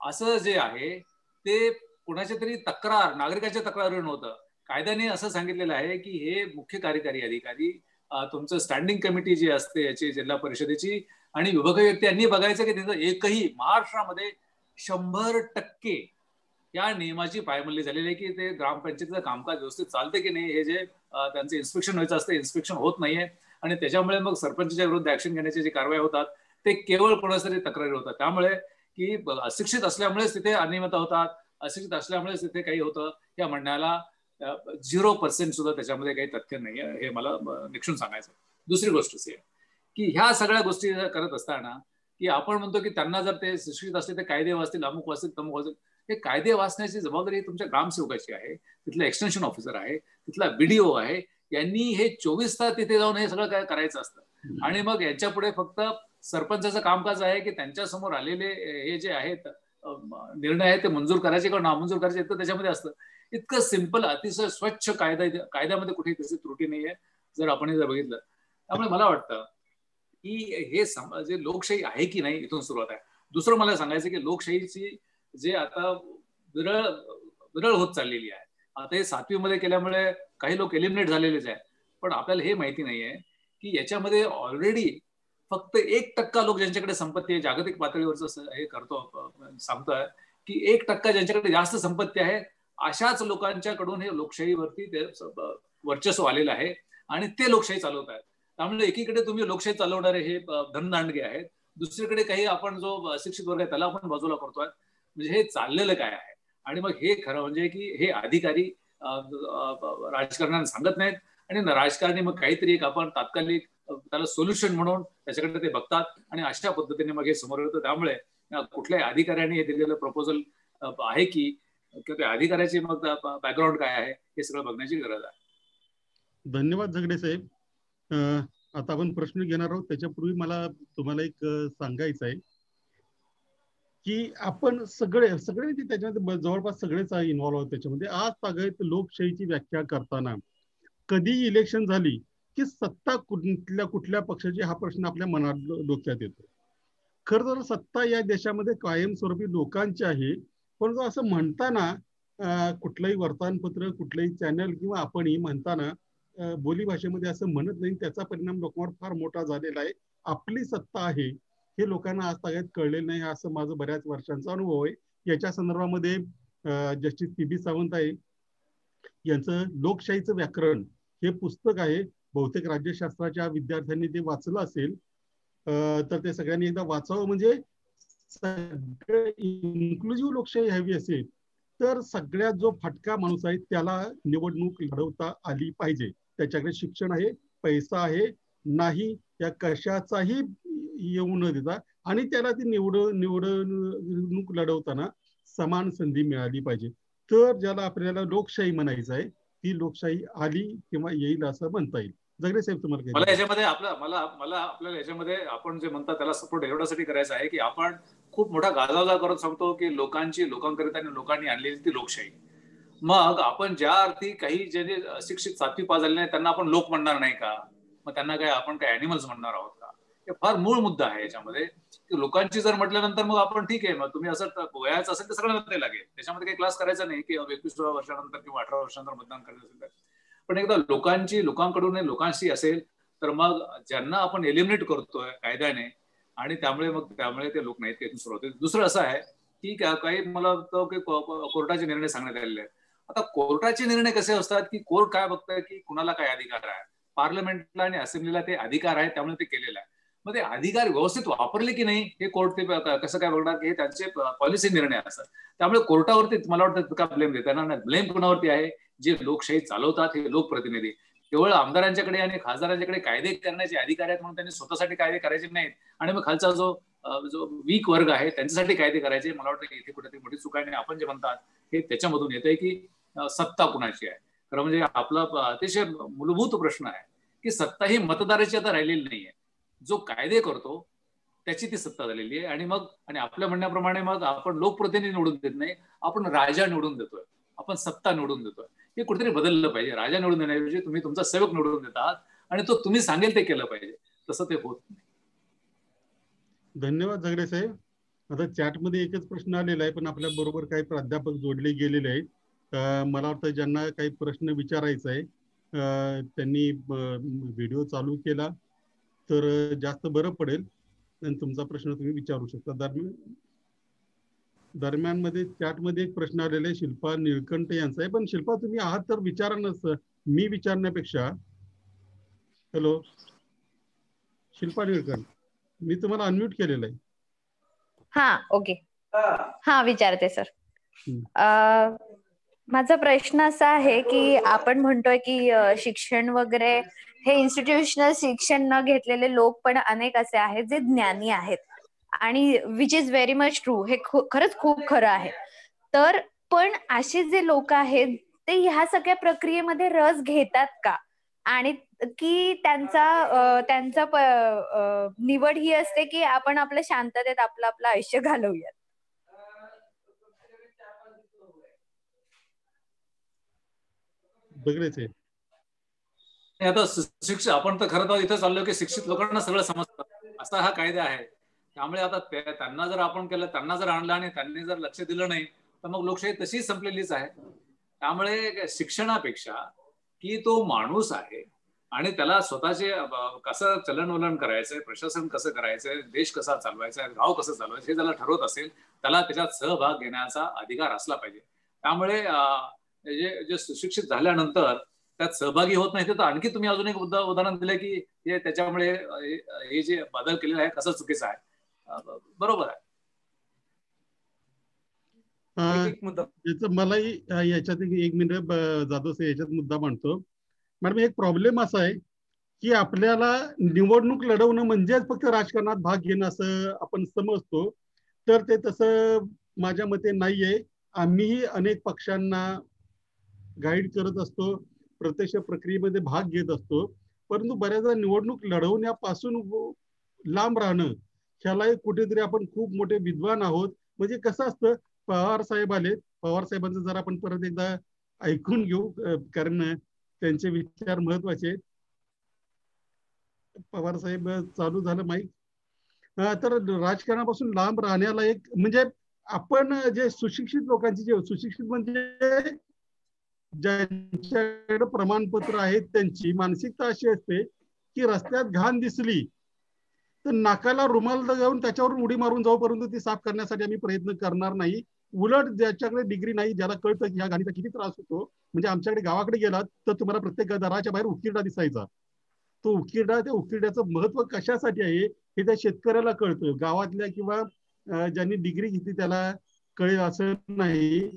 असं जे आहे ते कुणाच्या तरी तक्रार, नागरिकाच्या तक्रारीवर नव्हतं. कायद्याने असं सांगितलेलं आहे की हे मुख्य कार्यकारी अधिकारी, तुमचं स्टँडिंग कमिटी जी असते याची जिल्हा परिषदेची आणि विभागीय आयुक्त यांनी बघायचं की तिथं एकही महाराष्ट्रामध्ये 100% या नियमाची पायमल्ली झालेली आहे की ते ग्रामपंचायतीचं कामकाज व्यवस्थित चालते की नाही. हे जे त्यांचं इन्स्पेक्शन व्हायचं असतं, इन्स्पेक्शन होत नाहीये आणि त्याच्यामुळे मग सरपंचाच्या विरुद्ध ऍक्शन घेण्याचे जे कारवाई होतात ते केवळ कोणासाठी तक्रारी होतात. त्यामुळे की अशिक्षित असल्यामुळेच तिथे अनियमितता होतात, अशिक्षित असल्यामुळेच तिथे काही होतं, या म्हणण्याला 0% सुद्धा त्याच्यामध्ये काही तथ्य नाही आहे, हे मला निक्षून सांगायचं. दुसरी गोष्ट अशी आहे की ह्या सगळ्या गोष्टी करत असताना की आपण म्हणतो की त्यांना जर ते शिक्षित असले ते कायदे वाचतील, अमुक वाचतील, तमुक वाचतील. हे कायदे वाचण्याची जबाबदारी तुमच्या ग्रामसेवकाची आहे, तिथला एक्सटेन्शन ऑफिसर आहे, तिथला बीडीओ आहे. यांनी हे 24 तास तिथे जाऊन हे सगळं काय करायचं असतं आणि मग यांच्या पुढे फक्त सरपंचाचं कामकाज आहे की त्यांच्या समोर आलेले हे जे आहेत निर्णय आहे ते मंजूर करायचे किंवा नामंजूर करायचे, इतकं त्याच्यामध्ये असतं. इतकं सिंपल, अतिशय स्वच्छ कायद्यामध्ये कुठेही त्याची त्रुटी नाहीये जर आपण जर बघितलं. त्यामुळे मला वाटतं की हे जे लोकशाही आहे की नाही इथून सुरुवात आहे. दुसरं मला सांगायचं की लोकशाहीची जे आता विरळ होत चाललेली आहे. आता हे 7वी मध्ये केल्यामुळे काही लोक एलिमिनेट झालेलेच आहे, पण आपल्याला हे माहिती नाहीये की याच्यामध्ये ऑलरेडी फक्त 1% लोक ज्यांच्याकडे संपत्ती आहे, जागतिक पातळीवरच हे करतो सांगतोय की 1% ज्यांच्याकडे जास्त संपत्ती आहे अशाच लोकांच्याकडून हे लोकशाहीवरती ते वर्चस्व आलेलं आहे आणि ते लोकशाही चालवत आहेत. त्यामुळे एकीकडे तुम्ही लोकशाही चालवणारे हे धनदांडगे आहेत, दुसरीकडे काही आपण जो शिक्षित वर्ग आहे त्याला आपण बाजूला करतोय. म्हणजे हे चाललेलं काय आहे? आणि मग हे खरं म्हणजे की हे अधिकारी राजकारण्यांना सांगत नाहीत आणि राजकारणी मग काहीतरी एक आपण तात्कालिक त्याला सोल्युशन म्हणून त्याच्याकडे ते बघतात आणि अशा पद्धतीने मग हे समोर येतं. त्यामुळे कुठल्याही अधिकाऱ्यांनी हे दिलेलं प्रपोजल आहे की किंवा त्या अधिकाऱ्याचे मग बॅकग्राऊंड काय आहे हे सगळं बघण्याची गरज आहे. धन्यवाद झगडे साहेब. आता आपण प्रश्न घेणार आहोत. त्याच्यापूर्वी मला तुम्हाला एक सांगायचं आहे की आपण सगळे त्याच्यामध्ये जवळपास सगळेच इन्व्हॉल्व आहोत त्याच्यामध्ये. आज तागत लोकशाहीची व्याख्या करताना कधी इलेक्शन झाली की सत्ता कुठल्या पक्षाची हा प्रश्न आपल्या मनात डोक्यात येतो. खरं तर सत्ता या देशामध्ये कायमस्वरूपी लोकांची आहे, पण असं म्हणताना कुठलंही वर्तमानपत्र, कुठलंही चॅनल किंवा आपणही म्हणताना बोली भाषेमध्ये असं म्हणत नाही. त्याचा परिणाम लोकांवर फार मोठा झालेला आहे. आपली सत्ता आहे हे लोकांना आज तागायत कळलेलं नाही, असं माझं बऱ्याच वर्षांचा अनुभव आहे. याच्या संदर्भामध्ये जस्टिस पी.बी. सावंत आहे यांचं लोकशाहीचं व्याकरण हे पुस्तक आहे. बहुतेक राज्यशास्त्राच्या विद्यार्थ्यांनी ते वाचलं असेल तर ते सगळ्यांनी एकदा वाचावं. म्हणजे इन्क्लुझिव्ह लोकशाही हवी असेल तर सगळ्यात जो फटका माणूस आहे त्याला निवडणूक लढवता आली पाहिजे. त्याच्याकडे शिक्षण आहे, पैसा आहे, नाही या कशाचाही येऊ न देता आणि त्याला ती निवडणूक लढवताना समान संधी मिळाली पाहिजे. तर ज्याला आपल्याला लोकशाही म्हणायचं आहे ती लोकशाही आली किंवा येईल असं म्हणता येईल. झगडे साहेब तुम्हाला मला याच्यामध्ये आपल्याला याच्यामध्ये आपण जे म्हणतात त्याला सपोर्ट एवढ्यासाठी करायचा आहे की आपण खूप मोठा गाजावाजा करत सांगतो की लोकांकरिता आणि लोकांनी आणलेली ती लोकशाही. मग आपण ज्या अर्थी काही जे शिक्षित 7वी पास झाले नाही त्यांना आपण लोक म्हणणार नाही का? मग त्यांना काय आपण काय ऍनिमल्स म्हणणार आहोत का? हे फार मूळ मुद्दा आहे याच्यामध्ये की लोकांची जर म्हटल्यानंतर मग आपण ठीक आहे, मग तुम्ही असं वयाचं असेल तर सगळ्यांना ते लागेल, त्याच्यामध्ये काही क्लास करायचा नाही की 21व्या वर्षानंतर किंवा 18 वर्षानंतर मतदान करायचं असेल तर. पण एकदा लोकांकडून लोकांशी असेल तर मग ज्यांना आपण एलिमिनेट करतोय कायद्याने आणि त्यामुळे ते लोक नाहीत ते सुरू होते. दुसरं असं आहे की काही मला वाटतं की कोर्टाचे निर्णय सांगण्यात आलेले आहेत. आता कोर्टाचे निर्णय कसे असतात की कोर्ट काय बघतोय की कुणाला काय अधिकार आहे. पार्लमेंटला आणि असेंब्लीला ते अधिकार आहे, त्यामुळे ते केलेलं आहे. मग ते अधिकार व्यवस्थित वापरले की नाही हे कोर्ट ते कसं काय बघणार की हे त्यांचे पॉलिसी निर्णय असतात. त्यामुळे कोर्टावरती मला वाटतं का ब्लेम देता येणार नाही. ब्लेम कुणावरती आहे? जे लोकशाही चालवतात हे लोकप्रतिनिधी. केवळ आमदारांच्याकडे आणि खासदारांच्याकडे कायदे करण्याचे अधिकार आहेत म्हणून त्यांनी स्वतःसाठी कायदे करायचे नाहीत आणि मग खालचा जो वीक वर्ग आहे त्यांच्यासाठी कायदे करायचे. मला वाटतं इथे कुठेतरी मोठी चूक आहे आणि आपण जे म्हणतात हे त्याच्यामधून येतंय की सत्ता कुणाची आहे. खरं म्हणजे आपला अतिशय मूलभूत प्रश्न आहे की सत्ता ही मतदाराची आता राहिलेली नाहीये. जो कायदे करतो त्याची ती सत्ता झालेली आहे. आणि आपल्या म्हणण्याप्रमाणे मग आपण लोकप्रतिनिधी निवडून देत नाही, आपण राजा निवडून देतोय, आपण सत्ता निवडून देतोय. हे कुठेतरी बदललं पाहिजे. राजा निवडून देण्याऐवजी तुम्ही तुमचा सेवक निवडून देत आहात आणि तो तुम्ही सांगेल ते केलं पाहिजे. तसं ते होत नाही. धन्यवाद झगडे साहेब. आता चॅटमध्ये एकच प्रश्न आलेला आहे, पण आपल्या बरोबर काही प्राध्यापक जोडले गेलेले आहेत. मला वाटतं ज्यांना काही प्रश्न विचारायचा आहे त्यांनी व्हिडिओ चालू केला तर जास्त बरं पडेल आणि तुमचा प्रश्न तुम्ही विचारू शकता. दरम्यानमध्ये चॅटमध्ये एक प्रश्न आलेला आहे शिल्पा निळकंठ यांचा आहे. पण शिल्पा तुम्ही आहात तर विचारा नसतं, मी विचारण्यापेक्षा. हॅलो शिल्पा निळकंठ, मी तुम्हाला अनम्यूट केलेलं आहे. हा ओके, हा विचारते सर. माझा प्रश्न असा आहे की आपण म्हणतोय की शिक्षण वगैरे हे इन्स्टिट्यूशनल शिक्षण न घेतलेले लोक पण अनेक असे आहेत जे ज्ञानी आहेत आणि which is very much true. हे खरंच खूप खरं आहे. तर पण असे जे लोक आहेत ते ह्या सगळ्या प्रक्रियेमध्ये रस घेतात का? आणि की त्यांचा निवड ही असते की आपण आपल्या शांततेत आपलं आयुष्य घालवूयात. आता शिक्षण आपण तर खरं तर इथं चाललो की शिक्षित लोकांना सगळं समजतं असा हा कायदा आहे. त्यामुळे आता त्यांना जर आपण केलं, त्यांना जर आणलं आणि त्यांनी जर लक्ष दिलं नाही तर मग लोकशाही तशीच संपलेलीच आहे. त्यामुळे शिक्षणापेक्षा की तो माणूस आहे आणि त्याला स्वतःचे कसं चलनवलन करायचंय, प्रशासन कसं करायचंय, देश कसा चालवायचा, गाव कसं चालवायचं हे त्याला ठरवत असेल, त्याला त्याच्यात सहभाग घेण्याचा अधिकार असला पाहिजे. त्यामुळे जे सुशिक्षित झाल्यानंतर त्यात सहभागी होत नाही, तर आणखी तुम्ही अजून एक उदाहरण दिलं की हे त्याच्यामुळे हे जे बदल केलेला आहे कसं चुकीचं आहे. बरोबर आहे. मलाही याच्यात 1 मिनिट जाधव साहेब याच्यात मुद्दा मांडतो. मॅडम एक प्रॉब्लेम असा आहे की आपल्याला निवडणूक लढवणं म्हणजेच फक्त राजकारणात भाग घेणं असं आपण समजतो, तर ते तसं माझ्या मते नाहीये. आम्हीही अनेक पक्षांना गाईड करत असतो, प्रत्यक्ष प्रक्रियेमध्ये भाग घेत असतो, परंतु बऱ्याचदा निवडणूक लढवण्यापासून लांब राहणं ह्याला कुठेतरी आपण खूप मोठे विद्वान आहोत. म्हणजे कसं असतं, पवार साहेब आले, पवार साहेबांचं जर आपण परत एकदा ऐकून घेऊ कारण त्यांचे विचार महत्वाचे आहेत. पवार साहेब चालू झालं माईक. तर राजकारणापासून लांब राहण्याला एक म्हणजे आपण जे सुशिक्षित लोकांची जे सुशिक्षित म्हणजे ज्यांच्याकडे प्रमाणपत्र आहेत त्यांची मानसिकता अशी असते की रस्त्यात घाण दिसली तर नाकाला रुमाल जाऊन त्याच्यावर उडी मारून जाऊ, परंतु ती साफ करण्यासाठी आम्ही प्रयत्न करणार नाही. उलट ज्याच्याकडे डिग्री नाही, ज्याला कळतं की ह्या घाणीचा किती त्रास होतो, म्हणजे आमच्याकडे गावाकडे गेलात तर तुम्हाला प्रत्येक दाराच्या बाहेर उकिरडा दिसायचा. तो उकिरडा, त्या उकिरड्याचं महत्व कशासाठी आहे हे त्या शेतकऱ्याला कळतं. गावातल्या किंवा ज्यांनी डिग्री घेतली त्याला कळेल असं नाही.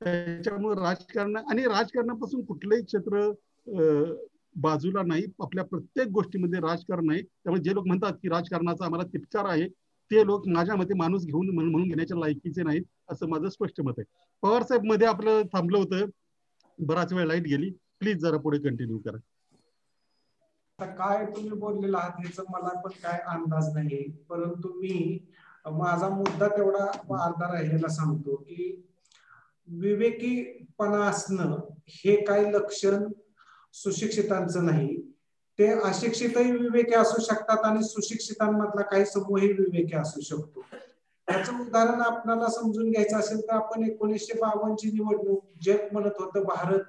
त्याच्यामुळे राजकारण आणि राजकारणापासून कुठलंही क्षेत्र बाजूला नाही. आपल्या प्रत्येक गोष्टीमध्ये राजकारण आहे. त्यामुळे जे लोक म्हणतात की राजकारणाचा आम्हाला तिटकार आहे, ते लोक माझ्या मते माणूस घेऊन म्हणून घेण्याच्या लायकीचे नाहीत, असं माझं स्पष्ट मत आहे. पवार साहेब मध्ये आपलं थांबलं होतं, बराच वेळ लाईट गेली. प्लीज जरा पुढे कंटिन्यू करा. आता काय तुम्ही बोललेला आहात ह्याचा मला पण काय अंदाज नाही, परंतु मी माझा मुद्दा तेवढा अर्धा राहिलेला सांगतो की विवेकीपणा असणं हे काही लक्षण सुशिक्षितांचं नाही. ते अशिक्षितही विवेकी असू शकतात आणि सुशिक्षितांमधला काही समूहही विवेकी असू शकतो. याचं उदाहरण आपल्याला समजून घ्यायचं असेल तर आपण 1952 ची निवडणूक, जग म्हणत होतं भारत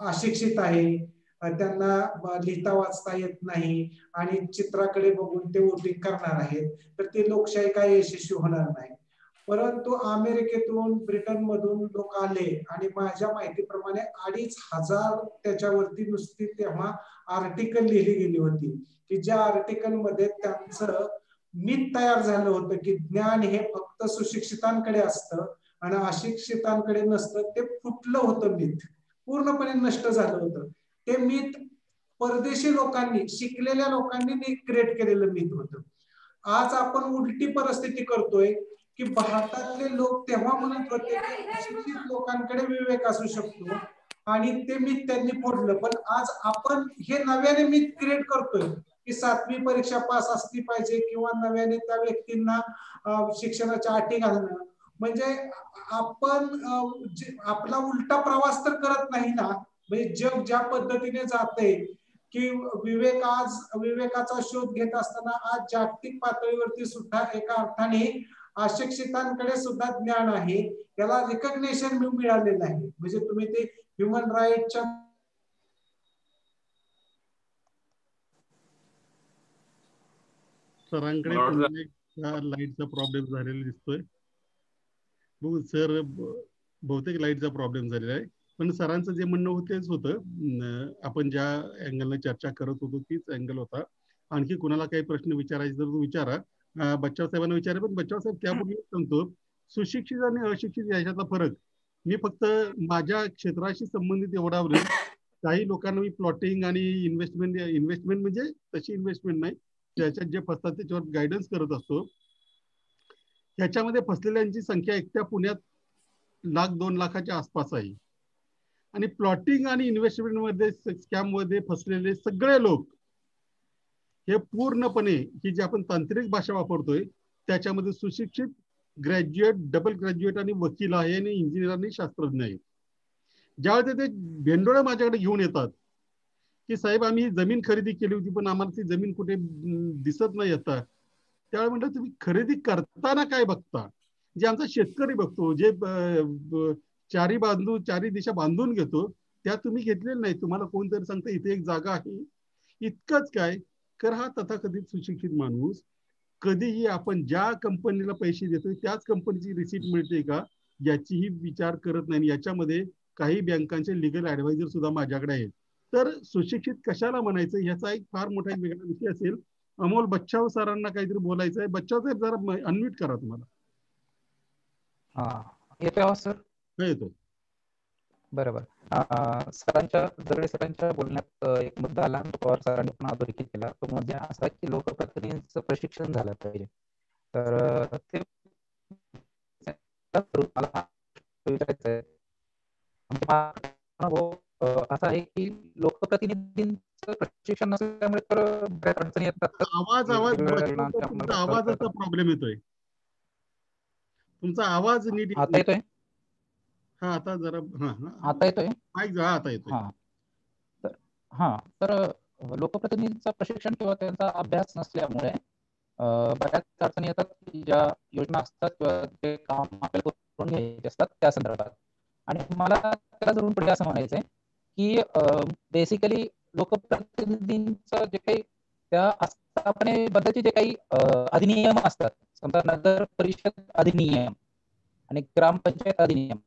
अशिक्षित आहे, त्यांना लिहिता वाचता येत नाही आणि चित्राकडे बघून ते वोटिंग करणार आहेत, तर ते लोकशाही काय यशस्वी होणार नाही. परंतु अमेरिकेतून, ब्रिटन मधून लोक आले आणि माझ्या माहितीप्रमाणे 2500 त्याच्यावरती नुसती तेव्हा आर्टिकल लिहिली गेली होती की ज्या आर्टिकल मध्ये त्यांचं मिथ तयार झालं होतं की ज्ञान हे फक्त सुशिक्षितांकडे असतं आणि अशिक्षितांकडे नसतं. ते फुटलं होतं, मिथ पूर्णपणे नष्ट झालं होतं. ते मिथ परदेशी लोकांनी, शिकलेल्या लोकांनी क्रिएट केलेलं मिथ होतं. आज आपण उलटी परिस्थिती करतोय की भारतातले लोक तेव्हा म्हणत होते की अशिक्षित लोकांकडे विवेक असू शकतो आणि ते मिथ त्यांनी फोडलं. पण आज आपण हे नव्याने मिथ क्रिएट करतोय की 7वी परीक्षा पास असली पाहिजे किंवा नव्याने त्या व्यक्तींना शिक्षणाच्या अटी घालणं. म्हणजे आपण आपला उलटा प्रवास तर करत नाही ना. म्हणजे जग ज्या पद्धतीने जाते की विवेकाचा शोध घेत असताना आज जागतिक पातळीवरती सुद्धा एका अर्थाने अशिक्षितांकडे सुद्धा ज्ञान आहे, त्याला रिकग्नेशन मिळालेलं आहे. म्हणजे तुम्ही ते ह्युमन राईटच्या सरांकडे लाईटचा प्रॉब्लेम झालेला दिसतोय. सर बहुतेक लाईटचा प्रॉब्लेम झालेला आहे, पण सरांचं जे म्हणणं होतं तेच होतं. आपण ज्या अँगलने चर्चा करत होतो तीच अँगल होता. आणखी कुणाला काही प्रश्न विचारायचे तर तू विचारा. बच्चाव साहेबांना विचारा. पण बच्चाव साहेब त्यापूर्वी सांगतो, सुशिक्षित आणि अशिक्षित याच्यातला फरक मी फक्त माझ्या क्षेत्राशी संबंधित एवढा बोलेन. काही लोकांना मी प्लॉटिंग आणि इन्व्हेस्टमेंट म्हणजे तशी इन्व्हेस्टमेंट नाही, त्याच्यात जे फसतात त्याच्यावर गायडन्स करत असतो. ह्याच्यामध्ये फसलेल्यांची संख्या एकट्या पुण्यात 1,00,000-2 लाखाच्या आसपास आहे. आणि प्लॉटिंग आणि इन्व्हेस्टमेंट मध्ये स्कॅम मध्ये फसलेले सगळे लोक हे पूर्णपणे ही जी आपण तांत्रिक भाषा वापरतोय त्याच्यामध्ये सुशिक्षित, ग्रॅज्युएट, डबल ग्रॅज्युएट आणि वकील आहे आणि इंजिनियर आणि शास्त्रज्ञ आहे. ज्यावेळेस ते भेंडोळे माझ्याकडे घेऊन येतात की साहेब आम्ही जमीन खरेदी केली होती पण आम्हाला ती जमीन कुठे दिसत नाही आता, त्यावेळेस म्हटलं तुम्ही खरेदी करताना काय बघता? जे आमचा शेतकरी बघतो, जे चारी दिशा बांधून घेतो, त्या तुम्ही घेतलेल्या नाही. तुम्हाला कोणतरी सांगतं इथे एक जागा आहे. इतकंच काय, तर हा तथाकथित सुशिक्षित माणूस कधीही आपण ज्या कंपनीला पैसे देतोय त्याच कंपनीची रिसीट मिळते का याचीही विचार करत नाही. याच्यामध्ये काही बँकांचे लिगल ऍडवायझर सुद्धा माझ्याकडे आहेत. तर सुशिक्षित कशाला म्हणायचं ह्याचा एक फार मोठा एक वेगळा विषय असेल. अमोल बच्चाव सरांना काहीतरी बोलायचं आहे. बच्चाव साहेब जरा अनम्यूट करा तुम्हाला. येतोय आवाज सर? येतोय. बरोबर. सरांच्या दरडे सरांच्या बोलण्यात एक मुद्दा आला, पवार सरांनी पण अधोरेखित केला. तो म्हणजे असा की लोकप्रतिनिधींचं प्रशिक्षण झालं पाहिजे. तर ते मला विचारायचं आहे, असं आहे की लोकप्रतिनिधींचं प्रशिक्षण नसल्यामुळे तर बऱ्याच अडचणी येतात. तुमचा आवाजाचा प्रॉब्लेम येतोय. तुमचा आवाज नीट आता येतोय? हा आता जरा आता येतोय? आता येतोय. तर लोकप्रतिनिधींचं प्रशिक्षण किंवा त्यांचा अभ्यास नसल्यामुळे बऱ्याच अडचणी येतात की ज्या योजना असतात किंवा जे काम आपल्याला करून घ्यायचे असतात त्या संदर्भात. आणि मला त्याला धरून पुढे असं म्हणायचंय की बेसिकली लोकप्रतिनिधींचं जे काही त्या स्थापनेबद्दलचे जे काही अधिनियम असतात, समजा नगर परिषद अधिनियम आणि ग्रामपंचायत अधिनियम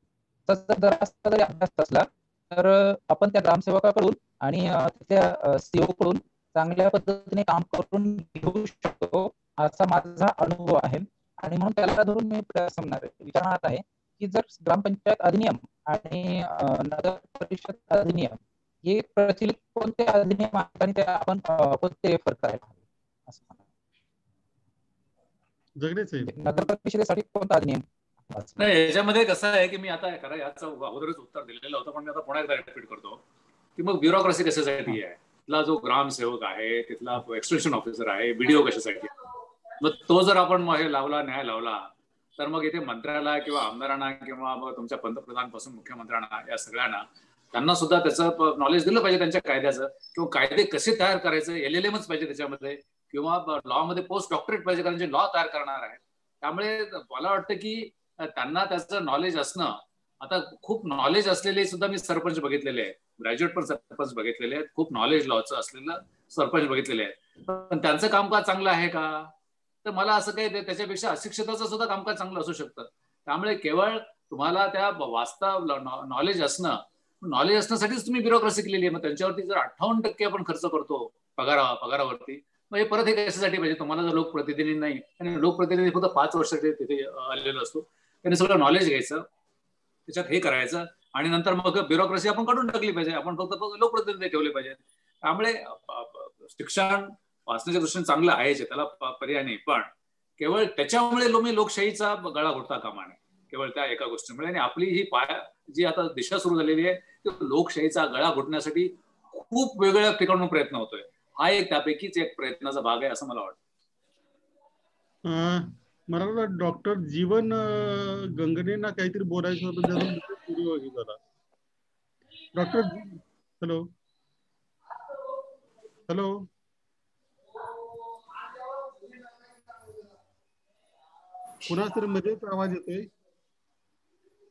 जर असा जरी अभ्यास असला तर आपण त्या ग्रामसेवकाकडून आणि त्या सीओ कडून चांगल्या पद्धतीने काम करून घेऊ शकतो असा माझा अनुभव आहे. आणि म्हणून त्याला धरून मी विचारणार आहे की जर ग्रामपंचायत अधिनियम आणि नगर परिषद अधिनियम हे प्रचलित कोणते अधिनियम आहेत आणि त्या आपण कोणते रेफर करायला असं नगर परिषदेसाठी कोणता अधिनियम? नाही, याच्यामध्ये कसं आहे की मी आता याचं अगोदरच उत्तर दिलेलं होतं, पण मी आता पुन्हा एकदा रिपीट करतो की मग ब्युरोक्रेसी कशासाठी आहे, तिथला जो ग्रामसेवक आहे, तिथला एक्सटेन्शन ऑफिसर आहे, बीडीओ कशासाठी. मग तो जर आपण हे लावला, न्याय लावला, तर मग इथे मंत्र्याला किंवा आमदारांना किंवा मग तुमच्या पंतप्रधानपासून मुख्यमंत्र्यांना या सगळ्यांना त्यांना सुद्धा त्याचं नॉलेज दिलं पाहिजे त्यांच्या कायद्याचं, किंवा कायदे कसे तयार करायचे, LLMच पाहिजे त्याच्यामध्ये, किंवा लॉ मध्ये पोस्ट डॉक्टरेट पाहिजे, कारण जे लॉ तयार करणार आहे. त्यामुळे मला वाटतं की त्यांना त्याचं नॉलेज असणं, आता खूप नॉलेज असलेले सुद्धा मी सरपंच बघितलेले आहेत, ग्रॅज्युएट पण सरपंच बघितलेले आहेत, खूप नॉलेज लॉचं असलेलं सरपंच बघितलेले आहेत, पण त्यांचं कामकाज चांगलं आहे का? तर मला असं काही त्याच्यापेक्षा अशिक्षिताचं सुद्धा कामकाज चांगलं असू शकतं. त्यामुळे केवळ तुम्हाला त्या वास्तव नॉलेज असण्यासाठीच तुम्ही ब्युरोक्रेसी केलेली आहे. मग त्यांच्यावरती जर 58% आपण खर्च करतो पगारावरती, मग हे परत हे कशासाठी पाहिजे? तुम्हाला जर लोकप्रतिनिधी नाही, आणि लोकप्रतिनिधी फक्त 5 वर्षासाठी तिथे आलेलो असतो, त्यांनी सगळं नॉलेज घ्यायचं, त्याच्यात हे करायचं, आणि नंतर मग ब्युरोक्रेसी आपण काढून टाकली पाहिजे, आपण फक्त लोकप्रतिनिधी ठेवले पाहिजे. त्यामुळे शिक्षण वाचण्याच्या दृष्टीने चांगलं आहेच, त्याला पर्याय नाही, पण केवळ त्याच्यामुळे लोकशाहीचा गळा घोटता कामा नये, केवळ त्या एका गोष्टीमुळे. आणि आपली ही जी आता दिशा सुरू झालेली आहे, ती लोकशाहीचा गळा घोटण्यासाठी खूप वेगवेगळ्या ठिकाणून प्रयत्न होतोय. हा एक त्यापैकीच एक प्रयत्नाचा भाग आहे असं मला वाटतं. मला डॉक्टर जीवन गंगणेंना काहीतरी बोलायचं होतं. डॉक्टर हॅलो हॅलो कुणाच तरी मध्येच आवाज येतोय.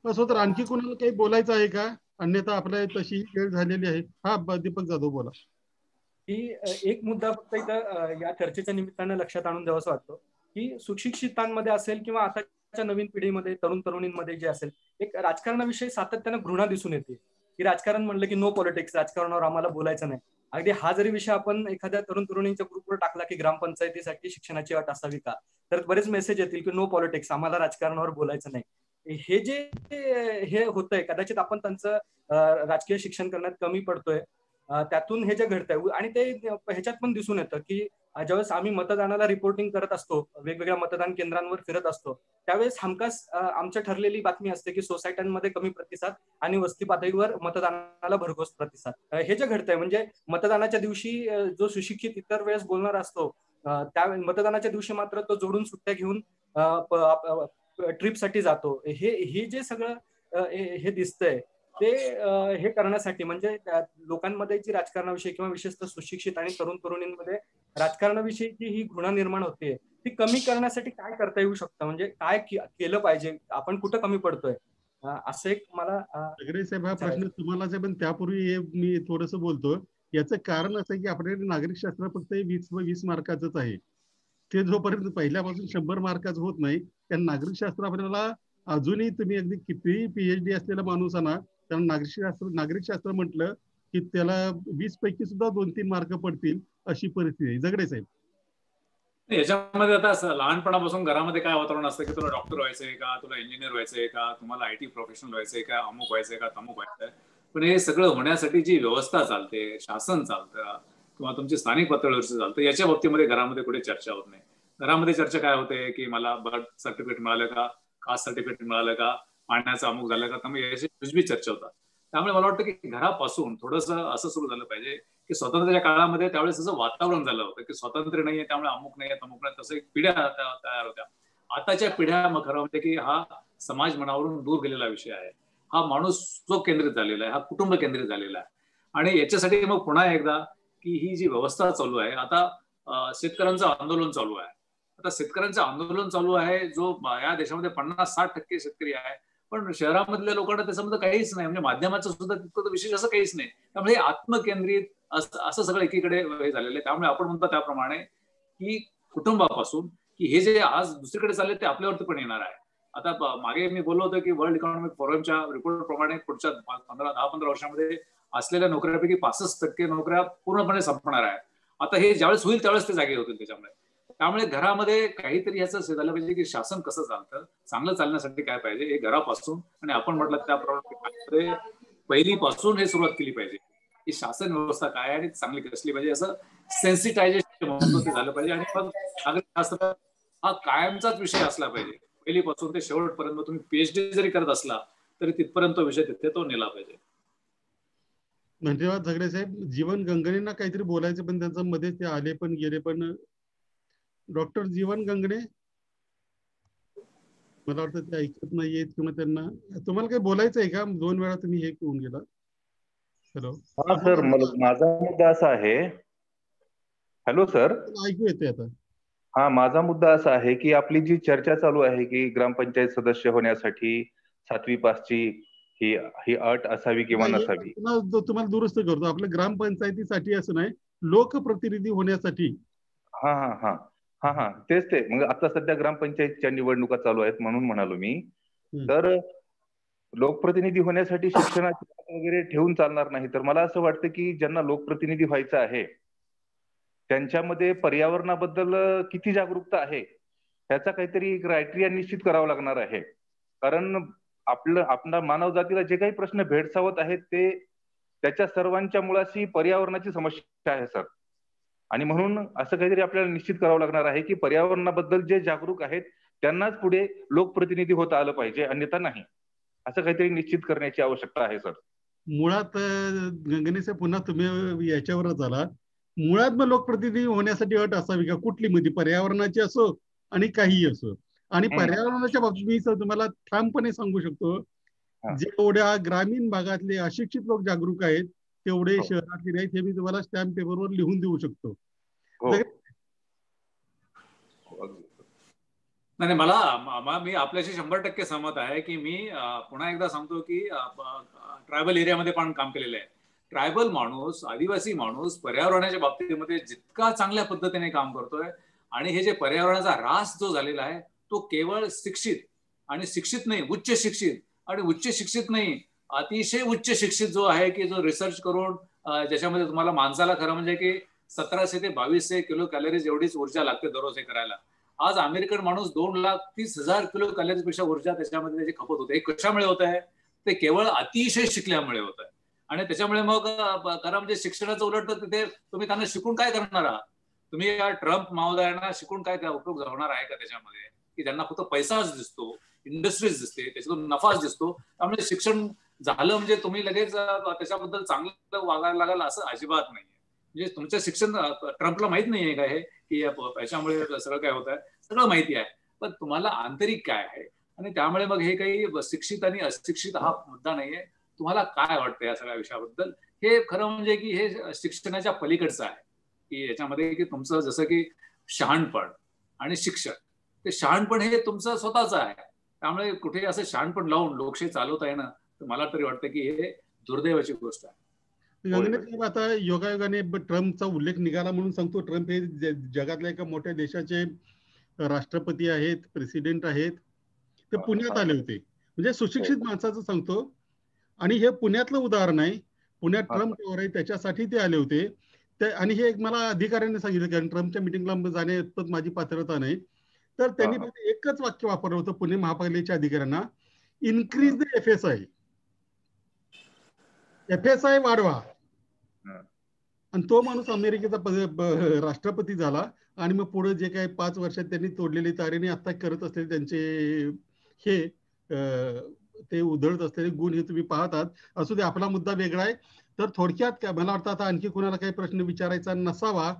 असं तर आणखी कुणाला काही बोलायचं आहे का? अन्यथा आपल्या तशी वेळ झालेली आहे. हा दीपक जाधव बोला. ही एक मुद्दा फक्त इथं या चर्चेच्या निमित्तानं लक्षात आणून द्यावंसं वाटतं की सुशिक्षितांमध्ये असेल किंवा आताच्या नवीन पिढीमध्ये तरुण तरुणींमध्ये जे असेल, एक राजकारणाविषयी सातत्यानं घृणा दिसून येते की राजकारण म्हणलं की नो पॉलिटिक्स, राजकारणावर आम्हाला बोलायचं नाही. अगदी हा जरी विषय आपण एखाद्या तरुण तरुणींच्या ग्रुपवर टाकला की ग्रामपंचायतीसाठी शिक्षणाची अट असावी का, तर बरेच मेसेज येतील की नो पॉलिटिक्स, आम्हाला राजकारणावर बोलायचं नाही. हे जे हे होतंय, कदाचित आपण त्यांचं राजकीय शिक्षण करण्यात कमी पडतोय, त्यातून हे जे घडतंय. आणि ते ह्याच्यात पण दिसून येतं की ज्यावेळेस आम्ही मतदानाला रिपोर्टिंग करत असतो, वेगवेगळ्या मतदान केंद्रांवर फिरत असतो, त्यावेळेस हमखास आमच्या ठरलेली बातमी असते की सोसायट्यांमध्ये कमी प्रतिसाद आणि वस्ती पातळीवर मतदानाला भरघोस प्रतिसाद. हे जे घडतंय म्हणजे मतदानाच्या दिवशी जो सुशिक्षित इतर वेळेस बोलणार असतो, त्या मतदानाच्या दिवशी मात्र तो जोडून सुट्ट्या घेऊन ट्रिपसाठी जातो. हे जे सगळं हे दिसतंय ते हे करण्यासाठी, म्हणजे लोकांमध्ये जी राजकारणाविषयी किंवा विशेषतः सुशिक्षित आणि तरुण तरुणींमध्ये राजकारणाविषयीची ही घृणा निर्माण होते, ती कमी करण्यासाठी काय करता येऊ शकतं? म्हणजे काय केलं पाहिजे? आपण कुठं कमी पडतोय? असं एक मला सगळे साहेब हा प्रश्न तुम्हालाच आहे, पण त्यापूर्वी मी थोडस बोलतो. याचं कारण असं आहे की आपल्याकडे नागरिकशास्त्र फक्त 20 मार्काचंच आहे. ते जोपर्यंत पहिल्यापासून 100 मार्काचं होत नाही, त्या नागरिकशास्त्र आपल्याला अजूनही तुम्ही अगदी कितीही PhD असलेला माणूस ना, त्याला नागरिकशास्त्र म्हटलं की त्याला 20 पैकी सुद्धा 2-3 मार्क पडतील अशी परिस्थिती आहे. झगडे साहेब, याच्यामध्ये आता लहानपणापासून घरामध्ये काय वातावरण असतं की तुला डॉक्टर व्हायचंय का, तुला इंजिनियर व्हायचंय का, तुम्हाला IT प्रोफेशनल व्हायचंय का, अमुक व्हायचंय का, तमुक व्हायचंय. पण हे सगळं होण्यासाठी जी व्यवस्था चालते, शासन चालतं किंवा तुमची स्थानिक पातळीवरचं चालतं, याच्या बाबतीमध्ये घरामध्ये कुठे चर्चा होत नाही. घरामध्ये चर्चा काय होते की मला बर्थ सर्टिफिकेट मिळालं का, कास्ट सर्टिफिकेट मिळालं का, पाण्याचं अमुक झालं का, त्यामुळे याची कुजबी चर्चा होतात. त्यामुळे मला वाटतं की घरापासून थोडंसं असं सुरू झालं पाहिजे की स्वातंत्र्याच्या काळामध्ये त्यावेळेस असं वातावरण झालं होतं की स्वातंत्र्य नाहीये त्यामुळे अमुक नाहीये तमुक नाही, तसं एक पिढ्या तयार होत्या. आताच्या पिढ्या मग खरं म्हणजे की हा समाज मनावरून दूर गेलेला विषय आहे. हा माणूस स्व केंद्रित झालेला आहे, हा कुटुंब केंद्रित झालेला आहे. आणि याच्यासाठी मग पुन्हा एकदा की ही जी व्यवस्था चालू आहे आता, शेतकऱ्यांचं आंदोलन चालू आहे. आता शेतकऱ्यांचं आंदोलन चालू आहे, जो या देशामध्ये 50-60% शेतकरी आहे, पण शहरामधल्या लोकांना त्याच्यामध्ये काहीच नाही, म्हणजे माध्यमाचं सुद्धा तितकं विशेष असं काहीच नाही. त्यामुळे आत्मकेंद्रित असं सगळं एकीकडे हे झालेलं आहे. त्यामुळे आपण म्हणतो त्याप्रमाणे की कुटुंबापासून की हे जे आज दुसरीकडे चालले ते आपल्यावरती पण येणार आहे. आता मागे मी बोललो होतो की वर्ल्ड इकॉनॉमिक फोरमच्या रिपोर्ट प्रमाणे पुढच्या 10-15 वर्षामध्ये असलेल्या नोकऱ्यापैकी 65% नोकऱ्या पूर्णपणे संपणार आहे. आता हे ज्यावेळेस होईल त्यावेळेस ते जागे होतील त्यामुळे घरामध्ये काहीतरी ह्याचं झालं पाहिजे की शासन कसं चालतं, चांगलं चालण्यासाठी काय पाहिजे हे घरापासून, आणि आपण म्हटलं त्याप्रमाणे पहिलीपासून हे सुरुवात केली पाहिजे की शासन व्यवस्था काय आहे आणि चांगली कसली पाहिजे, असं सेन्सिटायझेशन म्हणतो ते झालं पाहिजे. आणि मग नागरिकशास्त्र हा कायमचाच विषय असला पाहिजे, पहिलीपासून ते शेवटपर्यंत. तुम्ही PhD जरी करत असला तरी तिथपर्यंत विषय तिथे तो नेला पाहिजे. धन्यवाद झगडे साहेब. जीवन गंगणेंना काहीतरी बोलायचं पण त्यांच्या मध्ये ते आले पण गेले. पण डॉक्टर जीवन गंगणे, मला वाटतं ते ऐकत नाहीयेत किंवा त्यांना, तुम्हाला काही बोलायचं आहे का? 2 वेळा तुम्ही हे होऊन गेला. हॅलो. हा सर, माझा मुद्दा असा आहे. हॅलो सर, ऐकू येते आता. हा, माझा मुद्दा असा आहे की आपली जी चर्चा चालू आहे की ग्रामपंचायत सदस्य होण्यासाठी 7वी पासची ही अट असावी किंवा नसावी. तुम्हाला दुरुस्त करतो, आपल्या ग्रामपंचायतीसाठी असं नाही, लोकप्रतिनिधी होण्यासाठी. हा हा हा हा हा तेच ते. मग आता सध्या ग्रामपंचायतच्या निवडणुका चालू आहेत म्हणून म्हणालो मी. तर लोकप्रतिनिधी होण्यासाठी शिक्षणाची वगैरे ठेवून चालणार नाही. तर मला असं वाटतं की ज्यांना लोकप्रतिनिधी व्हायचं आहे त्यांच्यामध्ये पर्यावरणाबद्दल किती जागरूकता आहे ह्याचा काहीतरी क्रायटेरिया निश्चित करावा लागणार आहे. कारण आपल्या मानव जातीला जे काही प्रश्न भेडसावत आहेत ते त्याच्या सर्वांच्या मुळाशी पर्यावरणाची समस्या आहे सर. आणि म्हणून असं काहीतरी आपल्याला निश्चित करावं लागणार आहे की पर्यावरणाबद्दल जे जागरूक आहेत त्यांनाच पुढे लोकप्रतिनिधी होता आलं पाहिजे, अन्यथा नाही. असं काहीतरी निश्चित करण्याची आवश्यकता आहे सर. मुळात गंगणे साहेब, पुन्हा तुम्ही याच्यावरच आला. मुळात मग लोकप्रतिनिधी होण्यासाठी अट असावी का कुठली, मध्ये पर्यावरणाची असो आणि काहीही असो. आणि पर्यावरणाच्या बाबतीत मी तुम्हाला ठामपणे सांगू शकतो, जेवढ्या ग्रामीण भागातले अशिक्षित लोक जागरूक आहेत तेवढे शहरातले नाहीत, हे मी तुम्हाला स्टॅम्प पेपरवर लिहून देऊ शकतो. नाही, मला मी आपल्याशी 100% सहमत आहे की मी पुन्हा एकदा सांगतो की ट्रायबल एरियामध्ये पण काम केलेलं आहे. ट्रायबल माणूस, आदिवासी माणूस पर्यावरणाच्या बाबतीमध्ये जितका चांगल्या पद्धतीने काम करतोय, आणि हे जे पर्यावरणाचा ऱ्हास जो झालेला आहे तो केवळ शिक्षित आणि शिक्षित नाही, उच्च शिक्षित आणि उच्च शिक्षित नाही, अतिशय उच्च शिक्षित जो आहे की जो रिसर्च करून ज्याच्यामध्ये तुम्हाला माणसाला खरं म्हणजे की 1700 ते 2200 किलो कॅलरीज एवढीच ऊर्जा लागते दररोज हे करायला. आज अमेरिकन माणूस 2,30,000 किलो कॅलरीज पेक्षा ऊर्जा त्याच्यामध्ये त्याची खपत होते. हे कशामुळे होत आहे? ते केवळ अतिशय शिकल्यामुळे होत आहे. आणि त्याच्यामुळे मग खरं म्हणजे शिक्षणाचं उलट तर तिथे तुम्ही त्यांना शिकून काय करणार आहात? तुम्ही या ट्रम्प महोदयांना शिकून काय उपयोग होणार आहे का त्याच्यामध्ये? की त्यांना फक्त पैसाच दिसतो, इंडस्ट्रीज दिसते, त्याच्यातून नफाच दिसतो. त्यामुळे शिक्षण झालं म्हणजे तुम्ही लगेच त्याच्याबद्दल चांगलं वागायला लागाल असं अजिबात नाही. म्हणजे तुमचं शिक्षण ट्रम्पला माहित नाहीये का हे की याच्यामुळे सगळं काय होत आहे? सगळं माहिती आहे, पण तुम्हाला आंतरिक काय आहे? आणि त्यामुळे मग हे काही शिक्षित आणि अशिक्षित हा मुद्दा नाहीये. तुम्हाला काय वाटतं या सगळ्या विषयाबद्दल? हे खरं म्हणजे की हे शिक्षणाच्या पलीकडचं आहे की याच्यामध्ये की तुमचं जसं की शहाणपण आणि शिक्षण, ते शहाणपण हे तुमचं स्वतःचं आहे त्यामुळे कुठे असं शहाणपण लावून लोकशाही चालवता येणं तर मला तरी वाटतं की हे दुर्दैवाची गोष्ट आहे. गगनेश साहेब, आता योगायोगाने ट्रम्पचा उल्लेख निघाला म्हणून सांगतो. ट्रम्प हे जगातल्या एका मोठ्या देशाचे राष्ट्रपती आहेत, प्रेसिडेंट आहेत. ते पुण्यात आले होते, म्हणजे सुशिक्षित माणसाचं सांगतो. आणि हे पुण्यातलं उदाहरण आहे. पुण्यात ट्रम्प टॉवर आहे, त्याच्यासाठी ते आले होते. आणि हे एक मला अधिकाऱ्याने सांगितलं, कारण ट्रम्पच्या मिटिंगला जाण्याइतपत माझी पात्रता नाही. तर त्यांनी फक्त एकच वाक्य वापरलं होतं पुणे महापालिकेच्या अधिकाऱ्यांना, इन्क्रीज द FSI. FSI वाढवा. आणि तो माणूस अमेरिकेचा राष्ट्रपती झाला. आणि मग पुढे जे काही 5 वर्षात त्यांनी तोडलेली तारेने आता करत असलेले त्यांचे हे ते उधळत असलेले गुण हे तुम्ही पाहतात. असू दे, आपला मुद्दा वेगळा आहे. तर थोडक्यात मला वाटतं आता आणखी कोणाला काही प्रश्न विचारायचा नसावा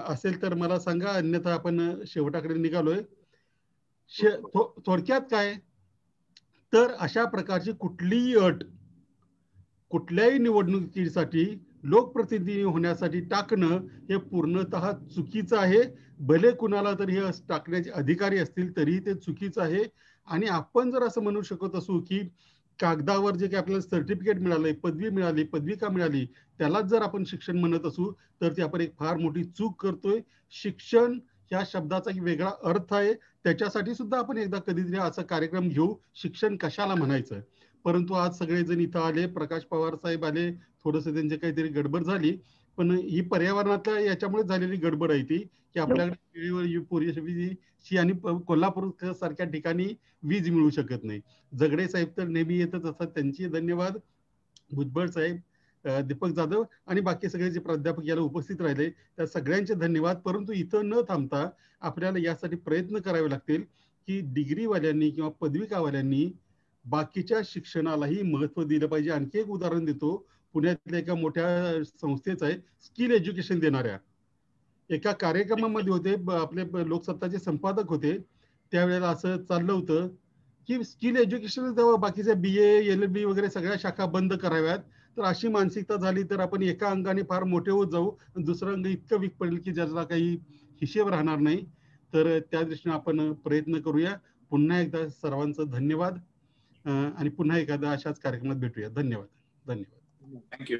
असेल तर मला सांगा, अन्यथा आपण शेवटाकडे निघालोय. थोडक्यात काय तर अशा प्रकारची कुठलीही अट कुठल्याही निवडणुकीसाठी लोकप्रतिनिधी होण्यासाठी टाकणं हे पूर्णतः चुकीचं आहे. भले कुणाला तरी हे टाकण्याचे अधिकारी असतील तरी ते चुकीचं आहे. आणि आपण जर असं म्हणू शकत असू की कागदावर जे काही आपल्याला सर्टिफिकेट मिळालंय, पदवी मिळाली, पदविका मिळाली, त्यालाच जर आपण शिक्षण म्हणत असू तर ती आपण एक फार मोठी चूक करतोय. शिक्षण ह्या शब्दाचा एक वेगळा अर्थ आहे. त्याच्यासाठी सुद्धा आपण एकदा कधीतरी असा कार्यक्रम घेऊ, शिक्षण कशाला म्हणायचं. परंतु आज सगळेजण इथं आले, प्रकाश पवार साहेब आले, थोडंसं त्यांची काहीतरी गडबड झाली. पण ही पर्यावरणातल्या याच्यामुळे झालेली गडबड आहे ती, की आपल्याकडे वेळेवर पुरेशी आणि कोल्हापूर सारख्या ठिकाणी वीज मिळू शकत नाही. जगडे साहेब तर नेहमी येतच असतात, त्यांचे धन्यवाद. भुजबळ साहेब, दीपक जाधव आणि बाकी सगळे जे प्राध्यापक याला उपस्थित राहिले त्या सगळ्यांचे धन्यवाद. परंतु इथं न थांबता आपल्याला यासाठी प्रयत्न करावे लागतील की डिग्रीवाल्यांनी किंवा पदविकावाल्यांनी बाकीच्या शिक्षणालाही महत्व दिलं पाहिजे. आणखी एक उदाहरण देतो, पुण्यातल्या एका मोठ्या संस्थेचं आहे, स्किल एज्युकेशन देणाऱ्या. एका कार्यक्रमामध्ये होते, आपले लोकसत्ताचे संपादक होते. त्यावेळेला असं चाललं होतं की स्किल एज्युकेशन द्यावं, बाकीचे BA LLB वगैरे सगळ्या शाखा बंद कराव्यात. तर अशी मानसिकता झाली तर आपण एका अंगाने फार मोठे होत जाऊ, दुसरं अंग इतकं वीक पडेल की ज्याचा काही हिशेब राहणार नाही. तर त्या दृष्टीने आपण प्रयत्न करूया. पुन्हा एकदा सर्वांचं धन्यवाद आणि पुन्हा एखाद्या अशाच कार्यक्रमात भेटूया. धन्यवाद. थँक्यू.